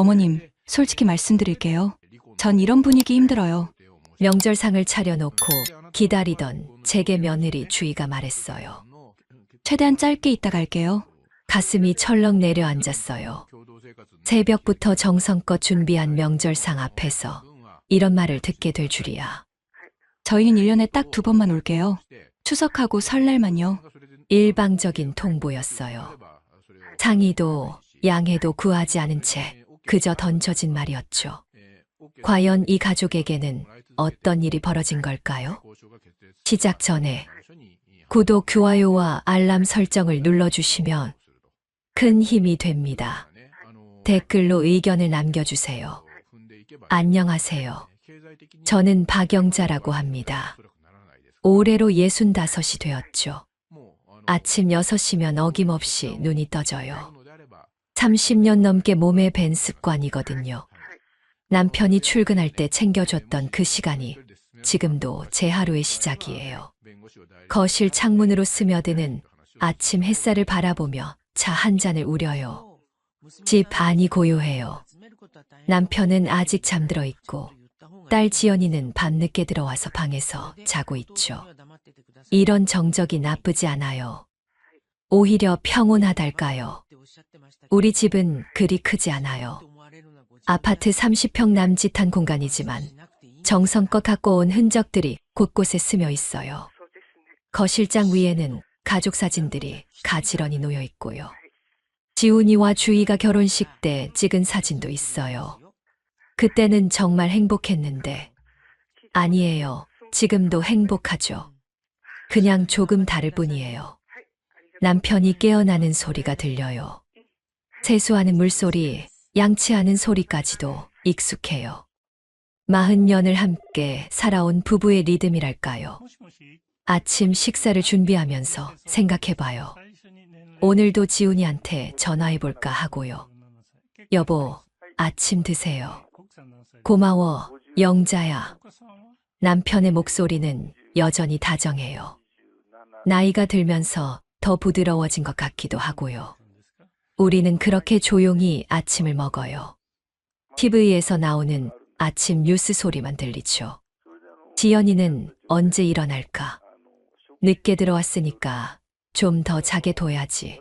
어머님, 솔직히 말씀드릴게요. 전 이런 분위기 힘들어요. 명절상을 차려놓고 기다리던 제게 며느리 주희가 말했어요. 최대한 짧게 있다 갈게요. 가슴이 철렁 내려앉았어요. 새벽부터 정성껏 준비한 명절상 앞에서 이런 말을 듣게 될 줄이야. 저희는 1년에 딱 2번만 올게요. 추석하고 설날만요. 일방적인 통보였어요. 상의도 양해도 구하지 않은 채 그저 던져진 말이었죠. 과연 이 가족에게는 어떤 일이 벌어진 걸까요? 시작 전에 구독, 좋아요와 알람 설정을 눌러주시면 큰 힘이 됩니다. 댓글로 의견을 남겨주세요. 안녕하세요. 저는 박영자라고 합니다. 올해로 65이 되었죠. 아침 6시면 어김없이 눈이 떠져요. 30년 넘게 몸에 밴 습관이거든요. 남편이 출근할 때 챙겨줬던 그 시간이 지금도 제 하루의 시작이에요. 거실 창문으로 스며드는 아침 햇살을 바라보며 차 한 잔을 우려요. 집 안이 고요해요. 남편은 아직 잠들어 있고 딸 지연이는 밤늦게 들어와서 방에서 자고 있죠. 이런 정적이 나쁘지 않아요. 오히려 평온하달까요? 우리 집은 그리 크지 않아요. 아파트 30평 남짓한 공간이지만 정성껏 갖고 온 흔적들이 곳곳에 스며 있어요. 거실장 위에는 가족 사진들이 가지런히 놓여 있고요. 지훈이와 주희가 결혼식 때 찍은 사진도 있어요. 그때는 정말 행복했는데, 아니에요. 지금도 행복하죠. 그냥 조금 다를 뿐이에요. 남편이 깨어나는 소리가 들려요. 세수하는 물소리, 양치하는 소리까지도 익숙해요. 40년을 함께 살아온 부부의 리듬이랄까요. 아침 식사를 준비하면서 생각해봐요. 오늘도 지훈이한테 전화해볼까 하고요. 여보, 아침 드세요. 고마워, 영자야. 남편의 목소리는 여전히 다정해요. 나이가 들면서 더 부드러워진 것 같기도 하고요. 우리는 그렇게 조용히 아침을 먹어요. TV에서 나오는 아침 뉴스 소리만 들리죠. 지연이는 언제 일어날까? 늦게 들어왔으니까 좀 더 자게 둬야지.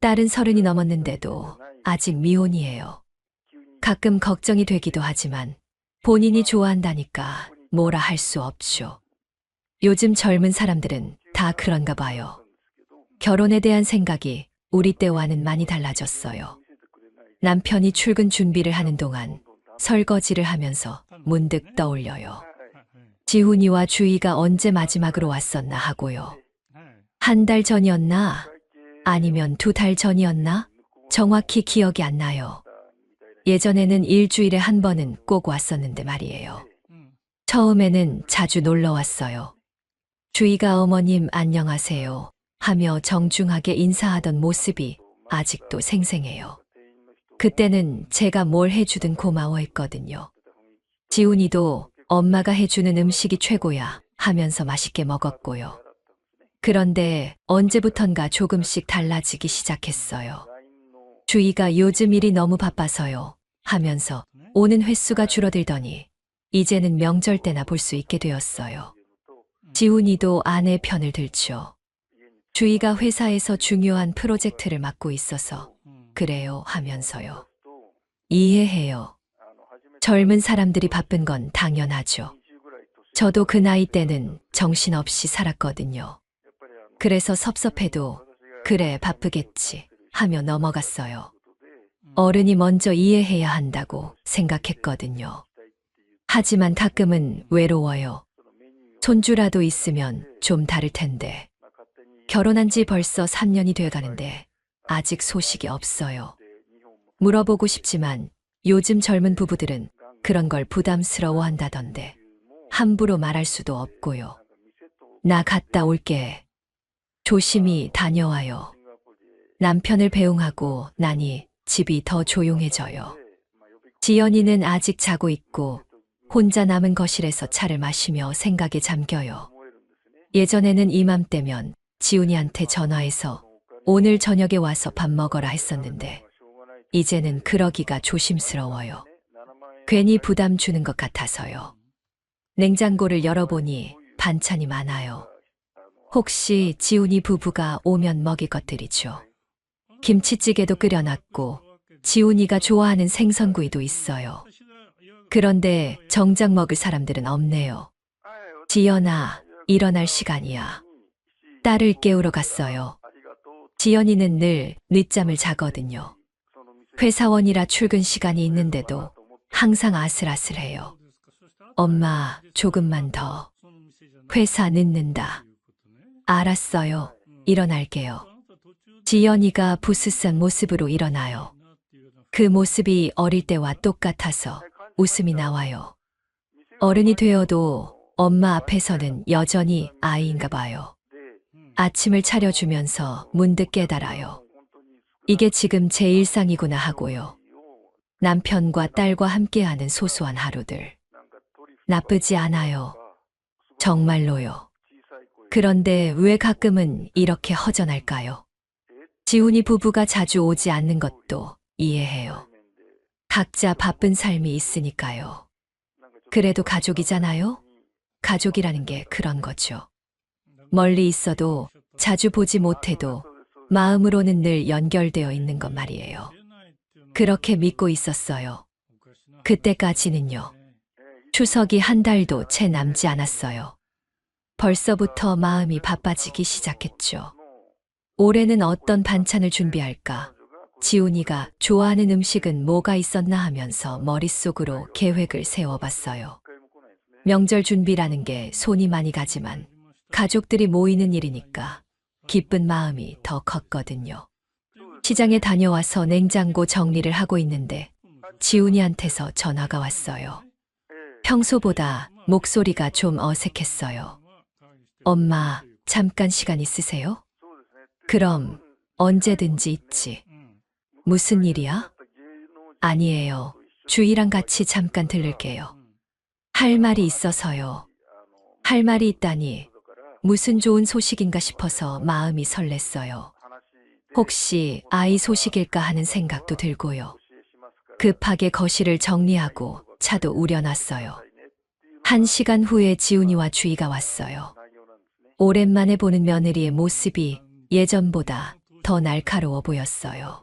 딸은 30이 넘었는데도 아직 미혼이에요. 가끔 걱정이 되기도 하지만 본인이 좋아한다니까 뭐라 할 수 없죠. 요즘 젊은 사람들은 다 그런가 봐요. 결혼에 대한 생각이 우리 때와는 많이 달라졌어요. 남편이 출근 준비를 하는 동안 설거지를 하면서 문득 떠올려요. 지훈이와 주희가 언제 마지막으로 왔었나 하고요. 한 달 전이었나? 아니면 2달 전이었나? 정확히 기억이 안 나요. 예전에는 일주일에 한 번은 꼭 왔었는데 말이에요. 처음에는 자주 놀러 왔어요. 주희가 어머님 안녕하세요 하며 정중하게 인사하던 모습이 아직도 생생해요. 그때는 제가 뭘 해주든 고마워했거든요. 지훈이도 엄마가 해주는 음식이 최고야 하면서 맛있게 먹었고요. 그런데 언제부턴가 조금씩 달라지기 시작했어요. 주희가 요즘 일이 너무 바빠서요 하면서 오는 횟수가 줄어들더니 이제는 명절 때나 볼 수 있게 되었어요. 지훈이도 아내 편을 들죠. 주희가 회사에서 중요한 프로젝트를 맡고 있어서 그래요 하면서요. 이해해요. 젊은 사람들이 바쁜 건 당연하죠. 저도 그 나이 때는 정신없이 살았거든요. 그래서 섭섭해도 그래 바쁘겠지 하며 넘어갔어요. 어른이 먼저 이해해야 한다고 생각했거든요. 하지만 가끔은 외로워요. 손주라도 있으면 좀 다를 텐데. 결혼한 지 벌써 3년이 돼가는데 아직 소식이 없어요. 물어보고 싶지만 요즘 젊은 부부들은 그런 걸 부담스러워 한다던데 함부로 말할 수도 없고요. 나 갔다 올게. 조심히 다녀와요. 남편을 배웅하고 나니 집이 더 조용해져요. 지연이는 아직 자고 있고 혼자 남은 거실에서 차를 마시며 생각에 잠겨요. 예전에는 이맘때면 지훈이한테 전화해서 오늘 저녁에 와서 밥 먹어라 했었는데 이제는 그러기가 조심스러워요. 괜히 부담 주는 것 같아서요. 냉장고를 열어보니 반찬이 많아요. 혹시 지훈이 부부가 오면 먹일 것들이죠. 김치찌개도 끓여놨고 지훈이가 좋아하는 생선구이도 있어요. 그런데 정작 먹을 사람들은 없네요. 지연아, 일어날 시간이야. 딸을 깨우러 갔어요. 지연이는 늘 늦잠을 자거든요. 회사원이라 출근 시간이 있는데도 항상 아슬아슬해요. 엄마, 조금만 더. 회사 늦는다. 알았어요. 일어날게요. 지연이가 부스스한 모습으로 일어나요. 그 모습이 어릴 때와 똑같아서 웃음이 나와요. 어른이 되어도 엄마 앞에서는 여전히 아이인가 봐요. 아침을 차려주면서 문득 깨달아요. 이게 지금 제 일상이구나 하고요. 남편과 딸과 함께하는 소소한 하루들. 나쁘지 않아요. 정말로요. 그런데 왜 가끔은 이렇게 허전할까요? 지훈이 부부가 자주 오지 않는 것도 이해해요. 각자 바쁜 삶이 있으니까요. 그래도 가족이잖아요? 가족이라는 게 그런 거죠. 멀리 있어도 자주 보지 못해도 마음으로는 늘 연결되어 있는 것 말이에요. 그렇게 믿고 있었어요. 그때까지는요. 추석이 한 달도 채 남지 않았어요. 벌써부터 마음이 바빠지기 시작했죠. 올해는 어떤 반찬을 준비할까? 지훈이가 좋아하는 음식은 뭐가 있었나 하면서 머릿속으로 계획을 세워봤어요. 명절 준비라는 게 손이 많이 가지만 가족들이 모이는 일이니까 기쁜 마음이 더 컸거든요. 시장에 다녀와서 냉장고 정리를 하고 있는데 지훈이한테서 전화가 왔어요. 평소보다 목소리가 좀 어색했어요. 엄마, 잠깐 시간 있으세요? 그럼 언제든지 있지. 무슨 일이야? 아니에요. 주희랑 같이 잠깐 들를게요. 할 말이 있어서요. 할 말이 있다니 무슨 좋은 소식인가 싶어서 마음이 설렜어요. 혹시 아이 소식일까 하는 생각도 들고요. 급하게 거실을 정리하고 차도 우려놨어요. 1시간 후에 지훈이와 주희가 왔어요. 오랜만에 보는 며느리의 모습이 예전보다 더 날카로워 보였어요.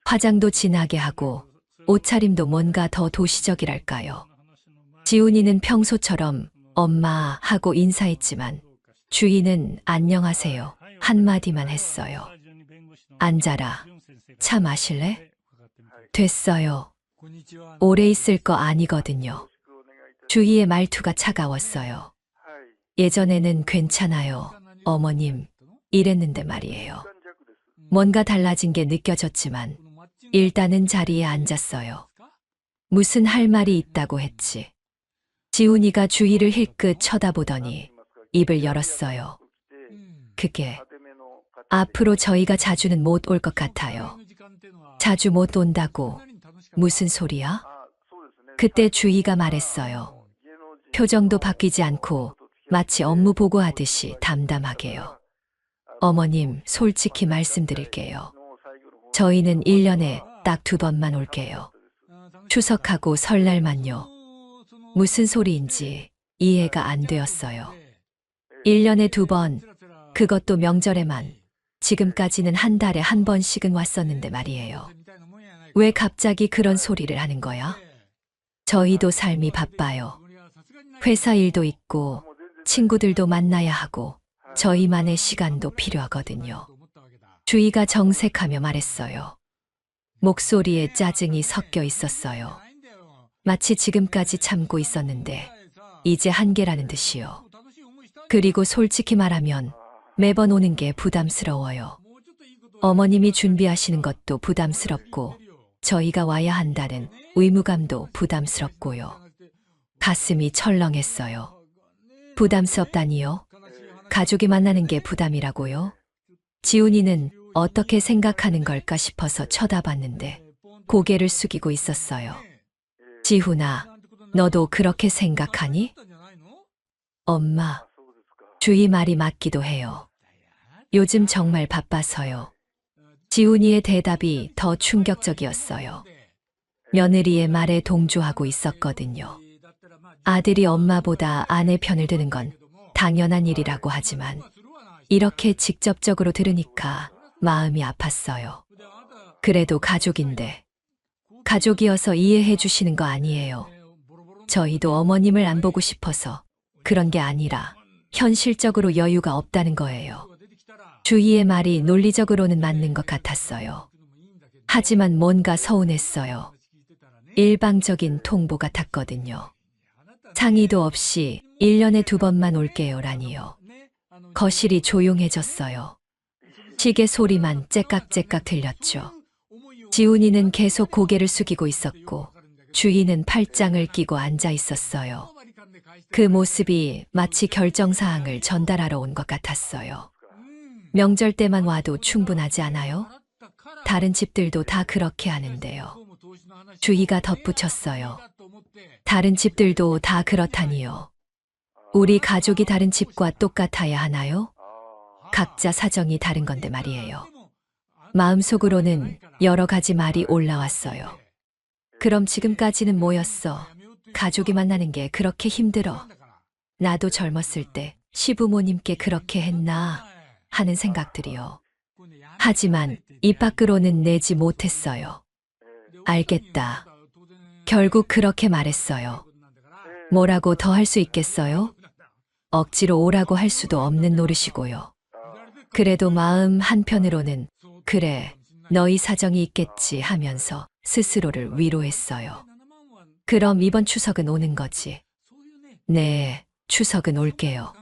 화장도 진하게 하고 옷차림도 뭔가 더 도시적이랄까요. 지훈이는 평소처럼 엄마 하고 인사했지만 주희는 안녕하세요 한마디만 했어요. 앉아라. 차 마실래? 됐어요. 오래 있을 거 아니거든요. 주희의 말투가 차가웠어요. 예전에는 괜찮아요, 어머님. 이랬는데 말이에요. 뭔가 달라진 게 느껴졌지만 일단은 자리에 앉았어요. 무슨 할 말이 있다고 했지. 지훈이가 주희를 힐끗 쳐다보더니 입을 열었어요. 그게 앞으로 저희가 자주는 못 올 것 같아요. 자주 못 온다고 무슨 소리야? 그때 주희가 말했어요. 표정도 바뀌지 않고 마치 업무 보고하듯이 담담하게요. 어머님, 솔직히 말씀드릴게요. 저희는 1년에 딱 2번만 올게요. 추석하고 설날만요. 무슨 소리인지 이해가 안 되었어요. 1년에 2번, 그것도 명절에만. 지금까지는 한 달에 1번씩은 왔었는데 말이에요. 왜 갑자기 그런 소리를 하는 거야? 저희도 삶이 바빠요. 회사 일도 있고 친구들도 만나야 하고 저희만의 시간도 필요하거든요. 주희가 정색하며 말했어요. 목소리에 짜증이 섞여 있었어요. 마치 지금까지 참고 있었는데 이제 한계라는 듯이요. 그리고 솔직히 말하면 매번 오는 게 부담스러워요. 어머님이 준비하시는 것도 부담스럽고 저희가 와야 한다는 의무감도 부담스럽고요. 가슴이 철렁했어요. 부담스럽다니요? 가족이 만나는 게 부담이라고요? 지훈이는 어떻게 생각하는 걸까 싶어서 쳐다봤는데 고개를 숙이고 있었어요. 지훈아, 너도 그렇게 생각하니? 엄마, 주희 말이 맞기도 해요. 요즘 정말 바빠서요. 지훈이의 대답이 더 충격적이었어요. 며느리의 말에 동조하고 있었거든요. 아들이 엄마보다 아내 편을 드는 건 당연한 일이라고 하지만 이렇게 직접적으로 들으니까 마음이 아팠어요. 그래도 가족인데, 가족이어서 이해해 주시는 거 아니에요. 저희도 어머님을 안 보고 싶어서 그런 게 아니라 현실적으로 여유가 없다는 거예요. 주희의 말이 논리적으로는 맞는 것 같았어요. 하지만 뭔가 서운했어요. 일방적인 통보 같았거든요. 상의도 없이 1년에 2번만 올게요라니요. 거실이 조용해졌어요. 시계 소리만 째깍째깍 들렸죠. 지훈이는 계속 고개를 숙이고 있었고 주희는 팔짱을 끼고 앉아 있었어요. 그 모습이 마치 결정사항을 전달하러 온 것 같았어요. 명절 때만 와도 충분하지 않아요? 다른 집들도 다 그렇게 하는데요. 주희가 덧붙였어요. 다른 집들도 다 그렇다니요. 우리 가족이 다른 집과 똑같아야 하나요? 각자 사정이 다른 건데 말이에요. 마음속으로는 여러 가지 말이 올라왔어요. 그럼 지금까지는 뭐였어? 가족이 만나는 게 그렇게 힘들어. 나도 젊었을 때 시부모님께 그렇게 했나 하는 생각들이요. 하지만 입 밖으로는 내지 못했어요. 알겠다. 결국 그렇게 말했어요. 뭐라고 더 할 수 있겠어요? 억지로 오라고 할 수도 없는 노릇이고요. 그래도 마음 한편으로는 그래, 너희 사정이 있겠지 하면서 스스로를 위로했어요. 그럼 이번 추석은 오는 거지? 네, 추석은 올게요.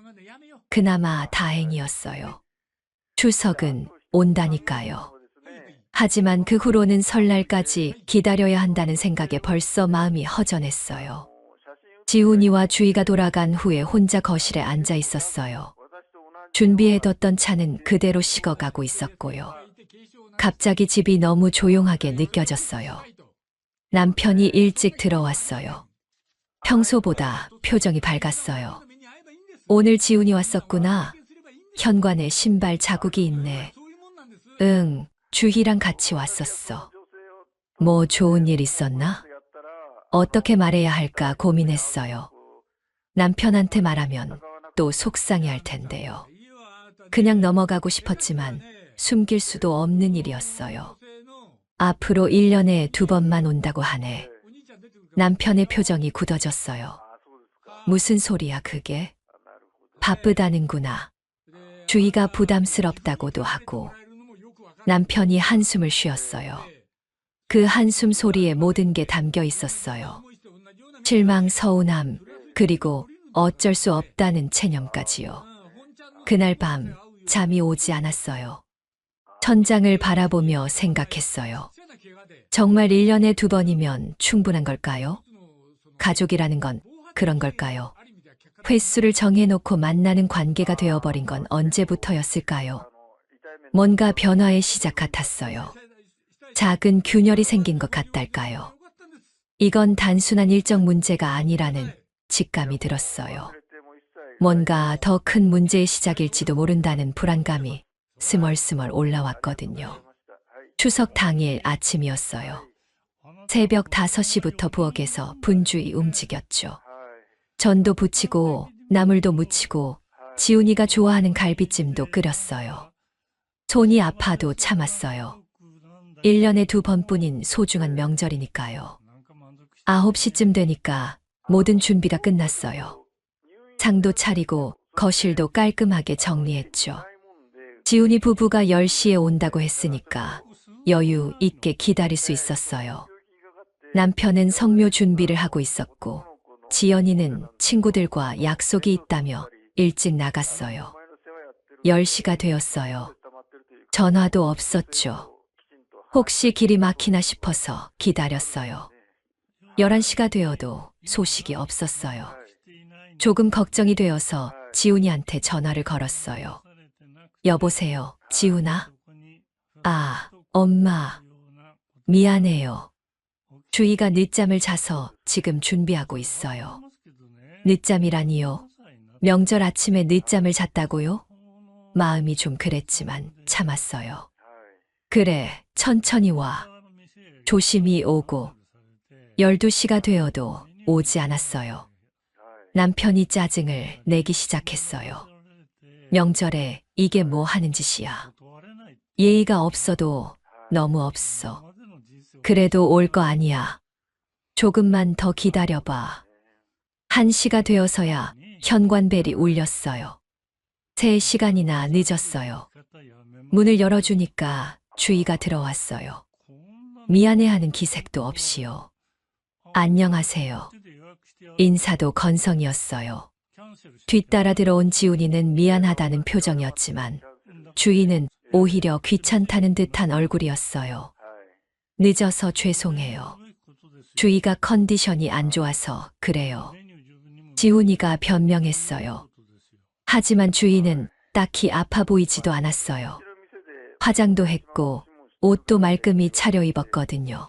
그나마 다행이었어요. 추석은 온다니까요. 하지만 그 후로는 설날까지 기다려야 한다는 생각에 벌써 마음이 허전했어요. 지훈이와 주희가 돌아간 후에 혼자 거실에 앉아 있었어요. 준비해뒀던 차는 그대로 식어가고 있었고요. 갑자기 집이 너무 조용하게 느껴졌어요. 남편이 일찍 들어왔어요. 평소보다 표정이 밝았어요. 오늘 지훈이 왔었구나. 현관에 신발 자국이 있네. 응, 주희랑 같이 왔었어. 뭐 좋은 일 있었나? 어떻게 말해야 할까 고민했어요. 남편한테 말하면 또 속상해 할 텐데요. 그냥 넘어가고 싶었지만 숨길 수도 없는 일이었어요. 앞으로 1년에 2번만 온다고 하네. 남편의 표정이 굳어졌어요. 무슨 소리야 그게? 바쁘다는구나. 주희가 부담스럽다고도 하고. 남편이 한숨을 쉬었어요. 그 한숨 소리에 모든 게 담겨 있었어요. 실망, 서운함, 그리고 어쩔 수 없다는 체념까지요. 그날 밤 잠이 오지 않았어요. 천장을 바라보며 생각했어요. 정말 1년에 2번이면 충분한 걸까요? 가족이라는 건 그런 걸까요? 횟수를 정해놓고 만나는 관계가 되어버린 건 언제부터였을까요? 뭔가 변화의 시작 같았어요. 작은 균열이 생긴 것 같달까요? 이건 단순한 일정 문제가 아니라는 직감이 들었어요. 뭔가 더 큰 문제의 시작일지도 모른다는 불안감이 스멀스멀 올라왔거든요. 추석 당일 아침이었어요. 새벽 5시부터 부엌에서 분주히 움직였죠. 전도 부치고 나물도 무치고 지훈이가 좋아하는 갈비찜도 끓였어요. 손이 아파도 참았어요. 1년에 2번뿐인 소중한 명절이니까요. 9시쯤 되니까 모든 준비가 끝났어요. 상도 차리고 거실도 깔끔하게 정리했죠. 지훈이 부부가 10시에 온다고 했으니까 여유 있게 기다릴 수 있었어요. 남편은 성묘 준비를 하고 있었고 지연이는 친구들과 약속이 있다며 일찍 나갔어요. 10시가 되었어요. 전화도 없었죠. 혹시 길이 막히나 싶어서 기다렸어요. 11시가 되어도 소식이 없었어요. 조금 걱정이 되어서 지훈이한테 전화를 걸었어요. 여보세요, 지훈아? 아, 엄마. 미안해요. 주희가 늦잠을 자서 지금 준비하고 있어요. 늦잠이라니요? 명절 아침에 늦잠을 잤다고요? 마음이 좀 그랬지만 참았어요. 그래, 천천히 와. 조심히 오고. 12시가 되어도 오지 않았어요. 남편이 짜증을 내기 시작했어요. 명절에 이게 뭐 하는 짓이야. 예의가 없어도 너무 없어. 그래도 올 거 아니야. 조금만 더 기다려봐. 1시가 되어서야 현관벨이 울렸어요. 3시간이나 늦었어요. 문을 열어주니까 주희가 들어왔어요. 미안해하는 기색도 없이요. 안녕하세요. 인사도 건성이었어요. 뒤따라 들어온 지훈이는 미안하다는 표정이었지만 주희는 오히려 귀찮다는 듯한 얼굴이었어요. 늦어서 죄송해요. 주희가 컨디션이 안 좋아서 그래요. 지훈이가 변명했어요. 하지만 주희는 딱히 아파 보이지도 않았어요. 화장도 했고 옷도 말끔히 차려입었거든요.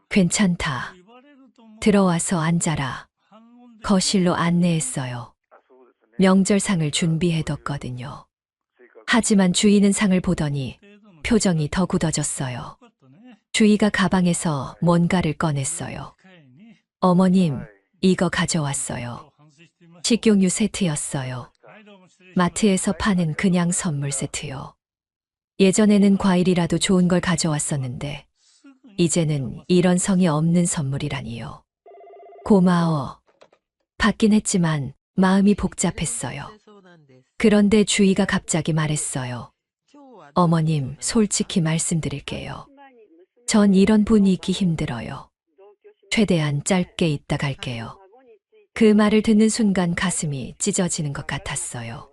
괜찮다. 들어와서 앉아라. 거실로 안내했어요. 명절상을 준비해뒀거든요. 하지만 주희는 상을 보더니 표정이 더 굳어졌어요. 주희가 가방에서 뭔가를 꺼냈어요. 어머님, 이거 가져왔어요. 식용유 세트였어요. 마트에서 파는 그냥 선물 세트요. 예전에는 과일이라도 좋은 걸 가져왔었는데 이제는 이런 성의 없는 선물이라니요. 고마워. 받긴 했지만 마음이 복잡했어요. 그런데 주희가 갑자기 말했어요. 어머님, 솔직히 말씀드릴게요. 전 이런 분위기 힘들어요. 최대한 짧게 있다 갈게요. 그 말을 듣는 순간 가슴이 찢어지는 것 같았어요.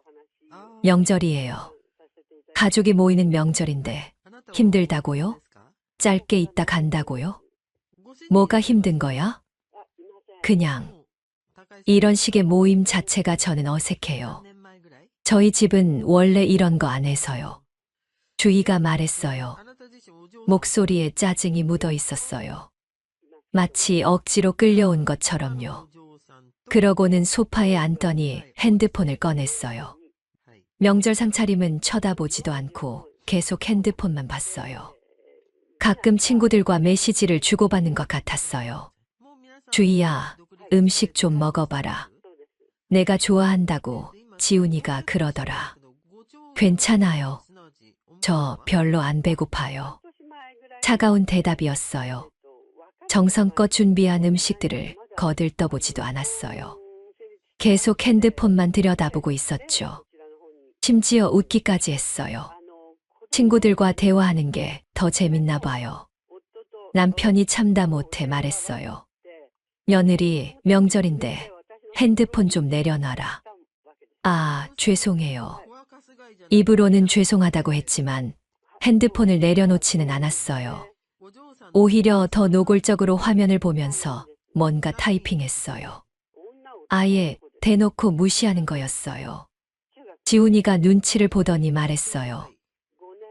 명절이에요. 가족이 모이는 명절인데 힘들다고요? 짧게 있다 간다고요? 뭐가 힘든 거야? 그냥 이런 식의 모임 자체가 저는 어색해요. 저희 집은 원래 이런 거 안 해서요. 주희가 말했어요. 목소리에 짜증이 묻어 있었어요. 마치 억지로 끌려온 것처럼요. 그러고는 소파에 앉더니 핸드폰을 꺼냈어요. 명절상 차림은 쳐다보지도 않고 계속 핸드폰만 봤어요. 가끔 친구들과 메시지를 주고받는 것 같았어요. 주희야, 음식 좀 먹어봐라. 내가 좋아한다고 지훈이가 그러더라. 괜찮아요. 저 별로 안 배고파요. 차가운 대답이었어요. 정성껏 준비한 음식들을 거들떠보지도 않았어요. 계속 핸드폰만 들여다보고 있었죠. 심지어 웃기까지 했어요. 친구들과 대화하는 게 더 재밌나 봐요. 남편이 참다 못해 말했어요. 며느리, 명절인데 핸드폰 좀 내려놔라. 아, 죄송해요. 입으로는 죄송하다고 했지만 핸드폰을 내려놓지는 않았어요. 오히려 더 노골적으로 화면을 보면서 뭔가 타이핑했어요. 아예 대놓고 무시하는 거였어요. 지훈이가 눈치를 보더니 말했어요.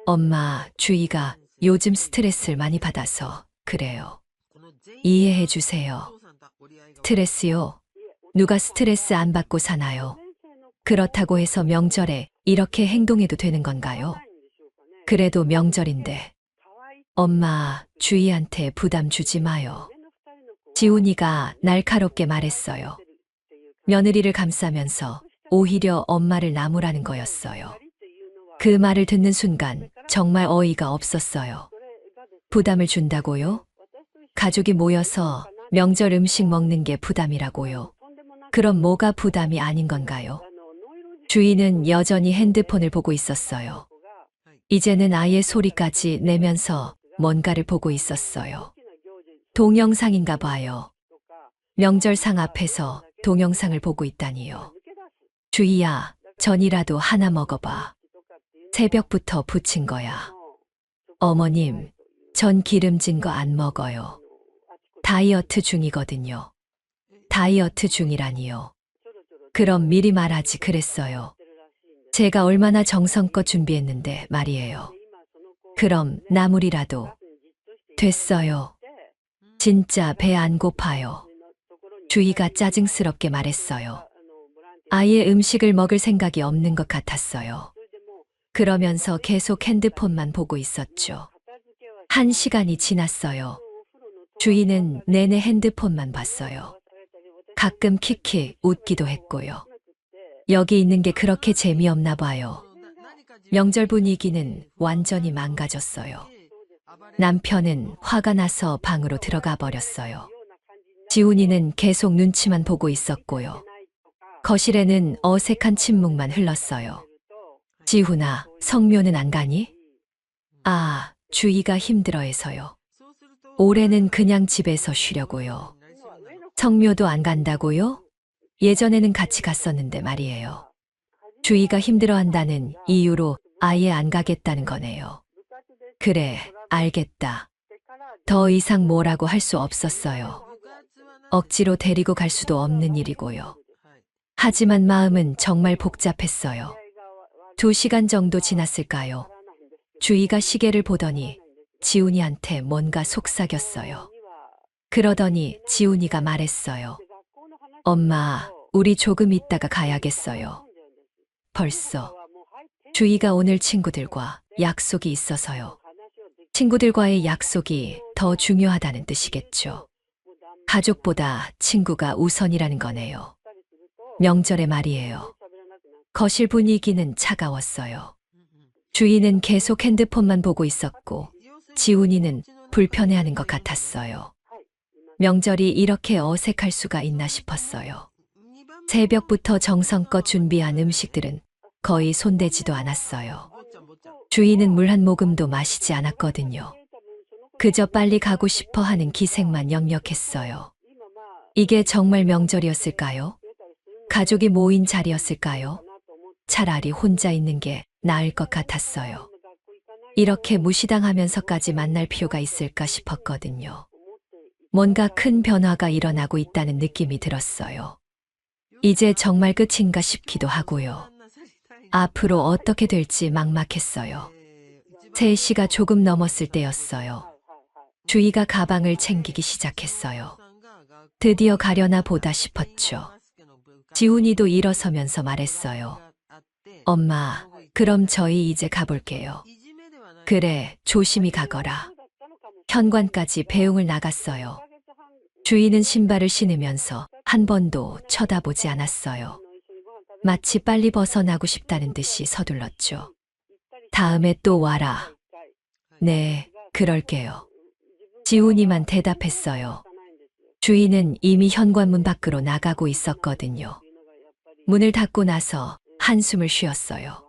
엄마, 주희가 요즘 스트레스를 많이 받아서 그래요. 이해해 주세요. 스트레스요? 누가 스트레스 안 받고 사나요? 그렇다고 해서 명절에 이렇게 행동해도 되는 건가요? 그래도 명절인데. 엄마, 주희한테 부담 주지 마요. 지훈이가 날카롭게 말했어요. 며느리를 감싸면서 오히려 엄마를 나무라는 거였어요. 그 말을 듣는 순간 정말 어이가 없었어요. 부담을 준다고요? 가족이 모여서 명절 음식 먹는 게 부담이라고요? 그럼 뭐가 부담이 아닌 건가요? 주희는 여전히 핸드폰을 보고 있었어요. 이제는 아예 소리까지 내면서 뭔가를 보고 있었어요. 동영상인가 봐요. 명절상 앞에서 동영상을 보고 있다니요. 주희야, 전이라도 하나 먹어봐. 새벽부터 부친 거야. 어머님, 전 기름진 거 안 먹어요. 다이어트 중이거든요. 다이어트 중이라니요. 그럼 미리 말하지 그랬어요. 제가 얼마나 정성껏 준비했는데 말이에요. 그럼 나물이라도. 됐어요. 진짜 배 안 고파요. 주희가 짜증스럽게 말했어요. 아예 음식을 먹을 생각이 없는 것 같았어요. 그러면서 계속 핸드폰만 보고 있었죠. 1시간이 지났어요. 주인은 내내 핸드폰만 봤어요. 가끔 키키 웃기도 했고요. 여기 있는 게 그렇게 재미없나 봐요. 명절 분위기는 완전히 망가졌어요. 남편은 화가 나서 방으로 들어가 버렸어요. 지훈이는 계속 눈치만 보고 있었고요. 거실에는 어색한 침묵만 흘렀어요. 지훈아, 성묘는 안 가니? 아, 주희가 힘들어해서요. 올해는 그냥 집에서 쉬려고요. 성묘도 안 간다고요? 예전에는 같이 갔었는데 말이에요. 주희가 힘들어한다는 이유로 아예 안 가겠다는 거네요. 그래, 알겠다. 더 이상 뭐라고 할 수 없었어요. 억지로 데리고 갈 수도 없는 일이고요. 하지만 마음은 정말 복잡했어요. 2시간 정도 지났을까요? 주희가 시계를 보더니 지훈이한테 뭔가 속삭였어요. 그러더니 지훈이가 말했어요. 엄마, 우리 조금 있다가 가야겠어요. 벌써. 주희가 오늘 친구들과 약속이 있어서요. 친구들과의 약속이 더 중요하다는 뜻이겠죠. 가족보다 친구가 우선이라는 거네요. 명절의 말이에요. 거실 분위기는 차가웠어요. 주희는 계속 핸드폰만 보고 있었고 지훈이는 불편해하는 것 같았어요. 명절이 이렇게 어색할 수가 있나 싶었어요. 새벽부터 정성껏 준비한 음식들은 거의 손대지도 않았어요. 주희는 물 한 모금도 마시지 않았거든요. 그저 빨리 가고 싶어 하는 기색만 역력했어요. 이게 정말 명절이었을까요? 가족이 모인 자리였을까요? 차라리 혼자 있는 게 나을 것 같았어요. 이렇게 무시당하면서까지 만날 필요가 있을까 싶었거든요. 뭔가 큰 변화가 일어나고 있다는 느낌이 들었어요. 이제 정말 끝인가 싶기도 하고요. 앞으로 어떻게 될지 막막했어요. 3시가 조금 넘었을 때였어요. 주희가 가방을 챙기기 시작했어요. 드디어 가려나 보다 싶었죠. 지훈이도 일어서면서 말했어요. 엄마, 그럼 저희 이제 가볼게요. 그래, 조심히 가거라. 현관까지 배웅을 나갔어요. 주희는 신발을 신으면서 한 번도 쳐다보지 않았어요. 마치 빨리 벗어나고 싶다는 듯이 서둘렀죠. 다음에 또 와라. 네, 그럴게요. 지훈이만 대답했어요. 주희는 이미 현관문 밖으로 나가고 있었거든요. 문을 닫고 나서 한숨을 쉬었어요.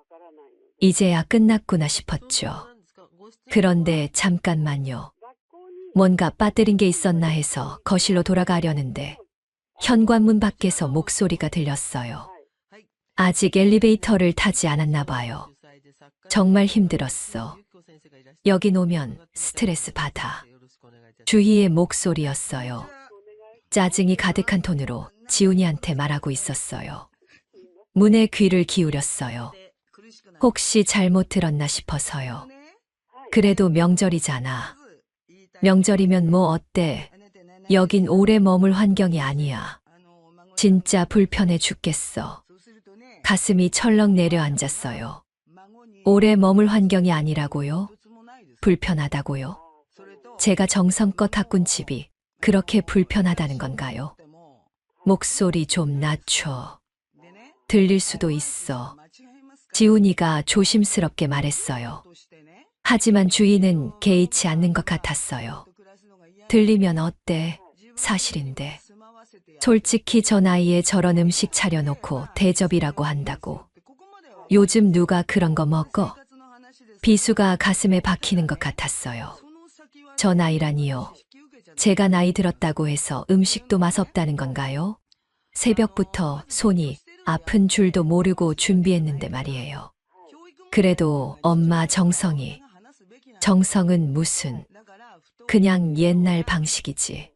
이제야 끝났구나 싶었죠. 그런데 잠깐만요. 뭔가 빠뜨린 게 있었나 해서 거실로 돌아가려는데 현관문 밖에서 목소리가 들렸어요. 아직 엘리베이터를 타지 않았나 봐요. 정말 힘들었어. 여긴 오면 스트레스 받아. 주희의 목소리였어요. 짜증이 가득한 톤으로 지훈이한테 말하고 있었어요. 문에 귀를 기울였어요. 혹시 잘못 들었나 싶어서요. 그래도 명절이잖아. 명절이면 뭐 어때? 여긴 오래 머물 환경이 아니야. 진짜 불편해 죽겠어. 가슴이 철렁 내려앉았어요. 오래 머물 환경이 아니라고요? 불편하다고요? 제가 정성껏 가꾼 집이 그렇게 불편하다는 건가요? 목소리 좀 낮춰. 들릴 수도 있어. 지훈이가 조심스럽게 말했어요. 하지만 주인은 개의치 않는 것 같았어요. 들리면 어때? 사실인데. 솔직히 저 나이에 저런 음식 차려놓고 대접이라고 한다고. 요즘 누가 그런 거 먹어? 비수가 가슴에 박히는 것 같았어요. 저 나이라니요. 제가 나이 들었다고 해서 음식도 맛없다는 건가요? 새벽부터 손이 아픈 줄도 모르고 준비했는데 말이에요. 그래도 엄마 정성은 무슨, 그냥 옛날 방식이지.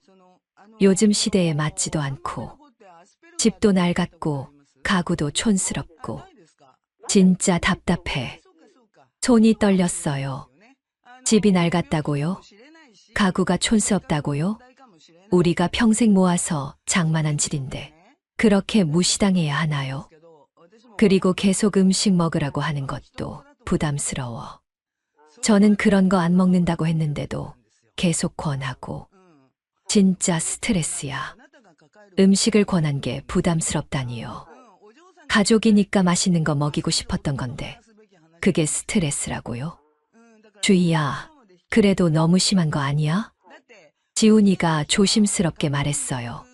요즘 시대에 맞지도 않고, 집도 낡았고, 가구도 촌스럽고, 진짜 답답해. 손이 떨렸어요. 집이 낡았다고요? 가구가 촌스럽다고요? 우리가 평생 모아서 장만한 집인데 그렇게 무시당해야 하나요? 그리고 계속 음식 먹으라고 하는 것도 부담스러워. 저는 그런 거 안 먹는다고 했는데도 계속 권하고. 진짜 스트레스야. 음식을 권한 게 부담스럽다니요. 가족이니까 맛있는 거 먹이고 싶었던 건데 그게 스트레스라고요? 주희야, 그래도 너무 심한 거 아니야? 지훈이가 조심스럽게 말했어요.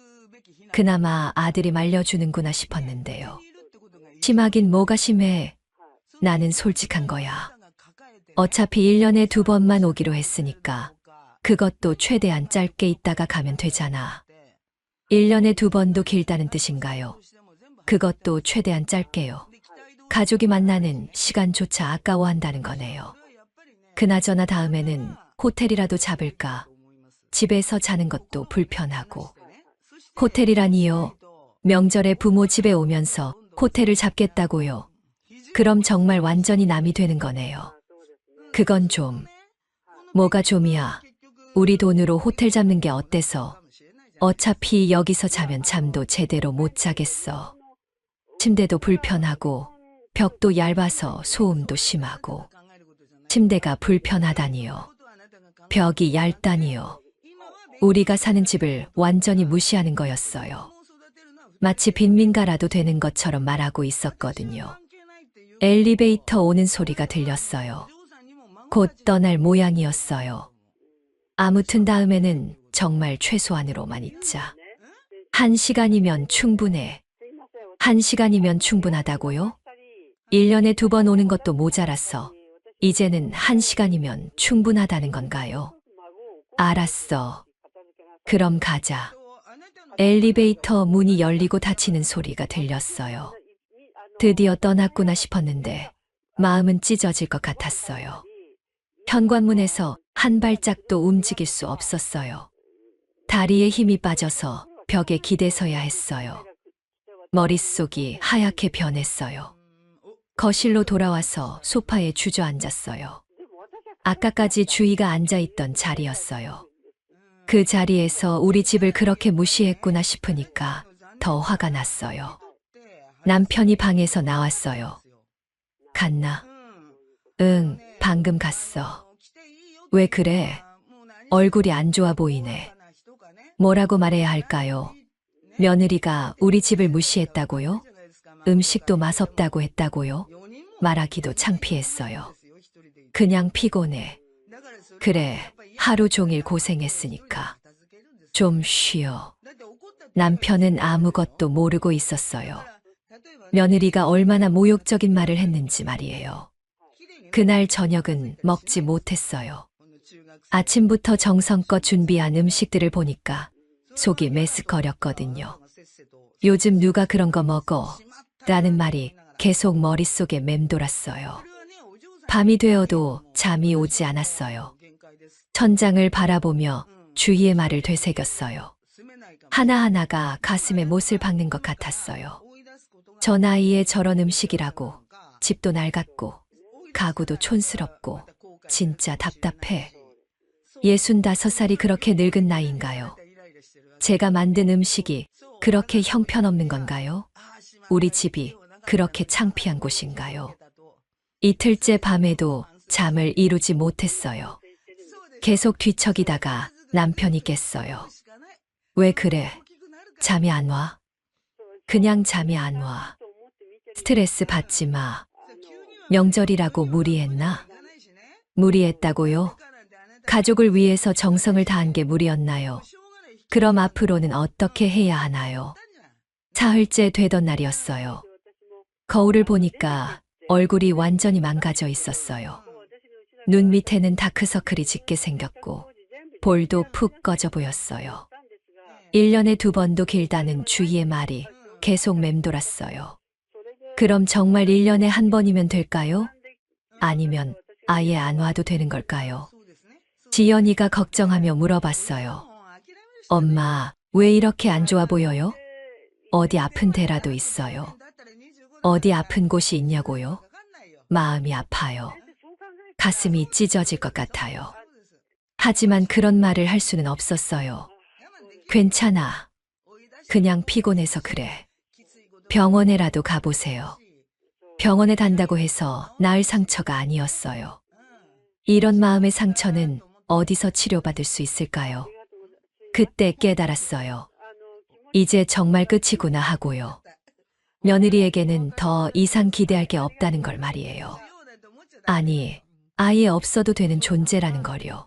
그나마 아들이 말려주는구나 싶었는데요. 심하긴 뭐가 심해. 나는 솔직한 거야. 어차피 1년에 2번만 오기로 했으니까 그것도 최대한 짧게 있다가 가면 되잖아. 1년에 2번도 길다는 뜻인가요? 그것도 최대한 짧게요. 가족이 만나는 시간조차 아까워한다는 거네요. 그나저나 다음에는 호텔이라도 잡을까? 집에서 자는 것도 불편하고. 호텔이라니요? 명절에 부모 집에 오면서 호텔을 잡겠다고요? 그럼 정말 완전히 남이 되는 거네요. 그건 좀. 뭐가 좀이야. 우리 돈으로 호텔 잡는 게 어때서? 어차피 여기서 자면 잠도 제대로 못 자겠어. 침대도 불편하고 벽도 얇아서 소음도 심하고. 침대가 불편하다니요. 벽이 얇다니요. 우리가 사는 집을 완전히 무시하는 거였어요. 마치 빈민가라도 되는 것처럼 말하고 있었거든요. 엘리베이터 오는 소리가 들렸어요. 곧 떠날 모양이었어요. 아무튼 다음에는 정말 최소한으로만 있자. 1시간이면 충분해. 1시간이면 충분하다고요? 1년에 2번 오는 것도 모자라서 이제는 1시간이면 충분하다는 건가요? 알았어. 그럼 가자. 엘리베이터 문이 열리고 닫히는 소리가 들렸어요. 드디어 떠났구나 싶었는데 마음은 찢어질 것 같았어요. 현관문에서 한 발짝도 움직일 수 없었어요. 다리에 힘이 빠져서 벽에 기대서야 했어요. 머릿속이 하얗게 변했어요. 거실로 돌아와서 소파에 주저앉았어요. 아까까지 주희가 앉아있던 자리였어요. 그 자리에서 우리 집을 그렇게 무시했구나 싶으니까 더 화가 났어요. 남편이 방에서 나왔어요. 갔나? 응, 방금 갔어. 왜 그래? 얼굴이 안 좋아 보이네. 뭐라고 말해야 할까요? 며느리가 우리 집을 무시했다고요? 음식도 맛없다고 했다고요? 말하기도 창피했어요. 그냥 피곤해. 그래, 하루 종일 고생했으니까. 좀 쉬어. 남편은 아무것도 모르고 있었어요. 며느리가 얼마나 모욕적인 말을 했는지 말이에요. 그날 저녁은 먹지 못했어요. 아침부터 정성껏 준비한 음식들을 보니까 속이 메스꺼렸거든요. 요즘 누가 그런 거 먹어? 라는 말이 계속 머릿속에 맴돌았어요. 밤이 되어도 잠이 오지 않았어요. 천장을 바라보며 주희의 말을 되새겼어요. 하나하나가 가슴에 못을 박는 것 같았어요. 저 나이에 저런 음식이라고. 집도 낡았고 가구도 촌스럽고 진짜 답답해. 65살이 그렇게 늙은 나이인가요? 제가 만든 음식이 그렇게 형편없는 건가요? 우리 집이 그렇게 창피한 곳인가요? 이틀째 밤에도 잠을 이루지 못했어요. 계속 뒤척이다가 남편이 깼어요. 왜 그래? 잠이 안 와? 그냥 잠이 안 와. 스트레스 받지 마. 명절이라고 무리했나? 무리했다고요? 가족을 위해서 정성을 다한 게 무리였나요? 그럼 앞으로는 어떻게 해야 하나요? 사흘째 되던 날이었어요. 거울을 보니까 얼굴이 완전히 망가져 있었어요. 눈 밑에는 다크서클이 짙게 생겼고 볼도 푹 꺼져 보였어요. 1년에 2번도 길다는 주희의 말이 계속 맴돌았어요. 그럼 정말 1년에 1번이면 될까요? 아니면 아예 안 와도 되는 걸까요? 지연이가 걱정하며 물어봤어요. 엄마, 왜 이렇게 안 좋아 보여요? 어디 아픈 데라도 있어요? 어디 아픈 곳이 있냐고요? 마음이 아파요. 가슴이 찢어질 것 같아요. 하지만 그런 말을 할 수는 없었어요. 괜찮아. 그냥 피곤해서 그래. 병원에라도 가보세요. 병원에 간다고 해서 나을 상처가 아니었어요. 이런 마음의 상처는 어디서 치료받을 수 있을까요? 그때 깨달았어요. 이제 정말 끝이구나 하고요. 며느리에게는 더 이상 기대할 게 없다는 걸 말이에요. 아니, 아예 없어도 되는 존재라는 걸요.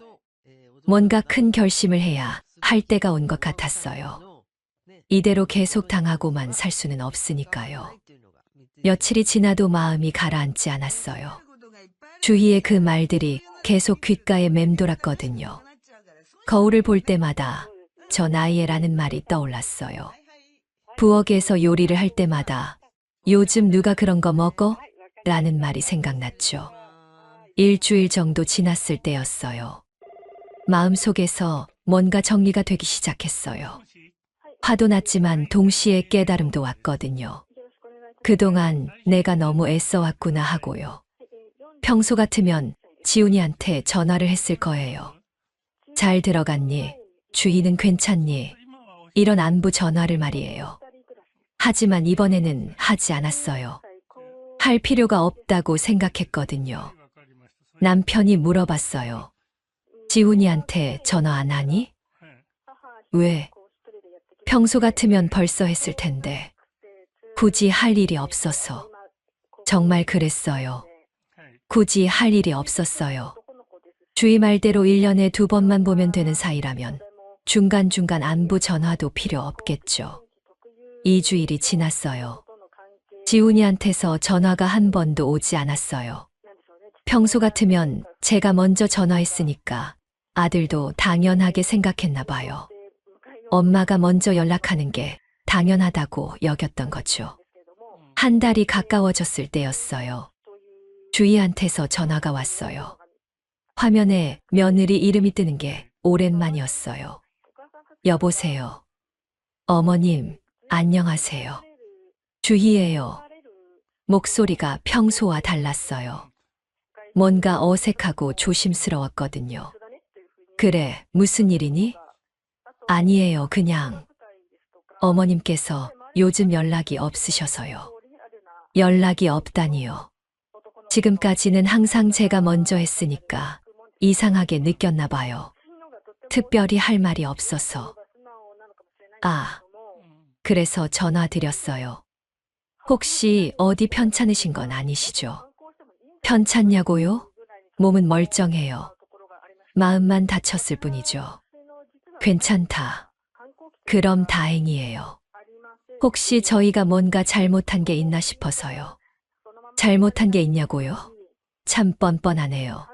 뭔가 큰 결심을 해야 할 때가 온 것 같았어요. 이대로 계속 당하고만 살 수는 없으니까요. 며칠이 지나도 마음이 가라앉지 않았어요. 주희의 그 말들이 계속 귓가에 맴돌았거든요. 거울을 볼 때마다 저 나이에라는 말이 떠올랐어요. 부엌에서 요리를 할 때마다 요즘 누가 그런 거 먹어? 라는 말이 생각났죠. 일주일 정도 지났을 때였어요. 마음속에서 뭔가 정리가 되기 시작했어요. 화도 났지만 동시에 깨달음도 왔거든요. 그동안 내가 너무 애써왔구나 하고요. 평소 같으면 지훈이한테 전화를 했을 거예요. 잘 들어갔니? 주희는 괜찮니? 이런 안부 전화를 말이에요. 하지만 이번에는 하지 않았어요. 할 필요가 없다고 생각했거든요. 남편이 물어봤어요. 지훈이한테 전화 안 하니? 왜? 평소 같으면 벌써 했을 텐데. 굳이 할 일이 없어서. 정말 그랬어요. 굳이 할 일이 없었어요. 주희 말대로 1년에 2번만 보면 되는 사이라면 중간중간 안부 전화도 필요 없겠죠. 2주일이 지났어요. 지훈이한테서 전화가 한 번도 오지 않았어요. 평소 같으면 제가 먼저 전화했으니까 아들도 당연하게 생각했나 봐요. 엄마가 먼저 연락하는 게 당연하다고 여겼던 거죠. 한 달이 가까워졌을 때였어요. 주희한테서 전화가 왔어요. 화면에 며느리 이름이 뜨는 게 오랜만이었어요. 여보세요. 어머님, 안녕하세요. 주희예요. 목소리가 평소와 달랐어요. 뭔가 어색하고 조심스러웠거든요. 그래, 무슨 일이니? 아니에요, 그냥. 어머님께서 요즘 연락이 없으셔서요. 연락이 없다니요. 지금까지는 항상 제가 먼저 했으니까 이상하게 느꼈나 봐요. 특별히 할 말이 없어서. 아, 그래서 전화 드렸어요. 혹시 어디 편찮으신 건 아니시죠? 편찮냐고요? 몸은 멀쩡해요. 마음만 다쳤을 뿐이죠. 괜찮다. 그럼 다행이에요. 혹시 저희가 뭔가 잘못한 게 있나 싶어서요. 잘못한 게 있냐고요? 참 뻔뻔하네요.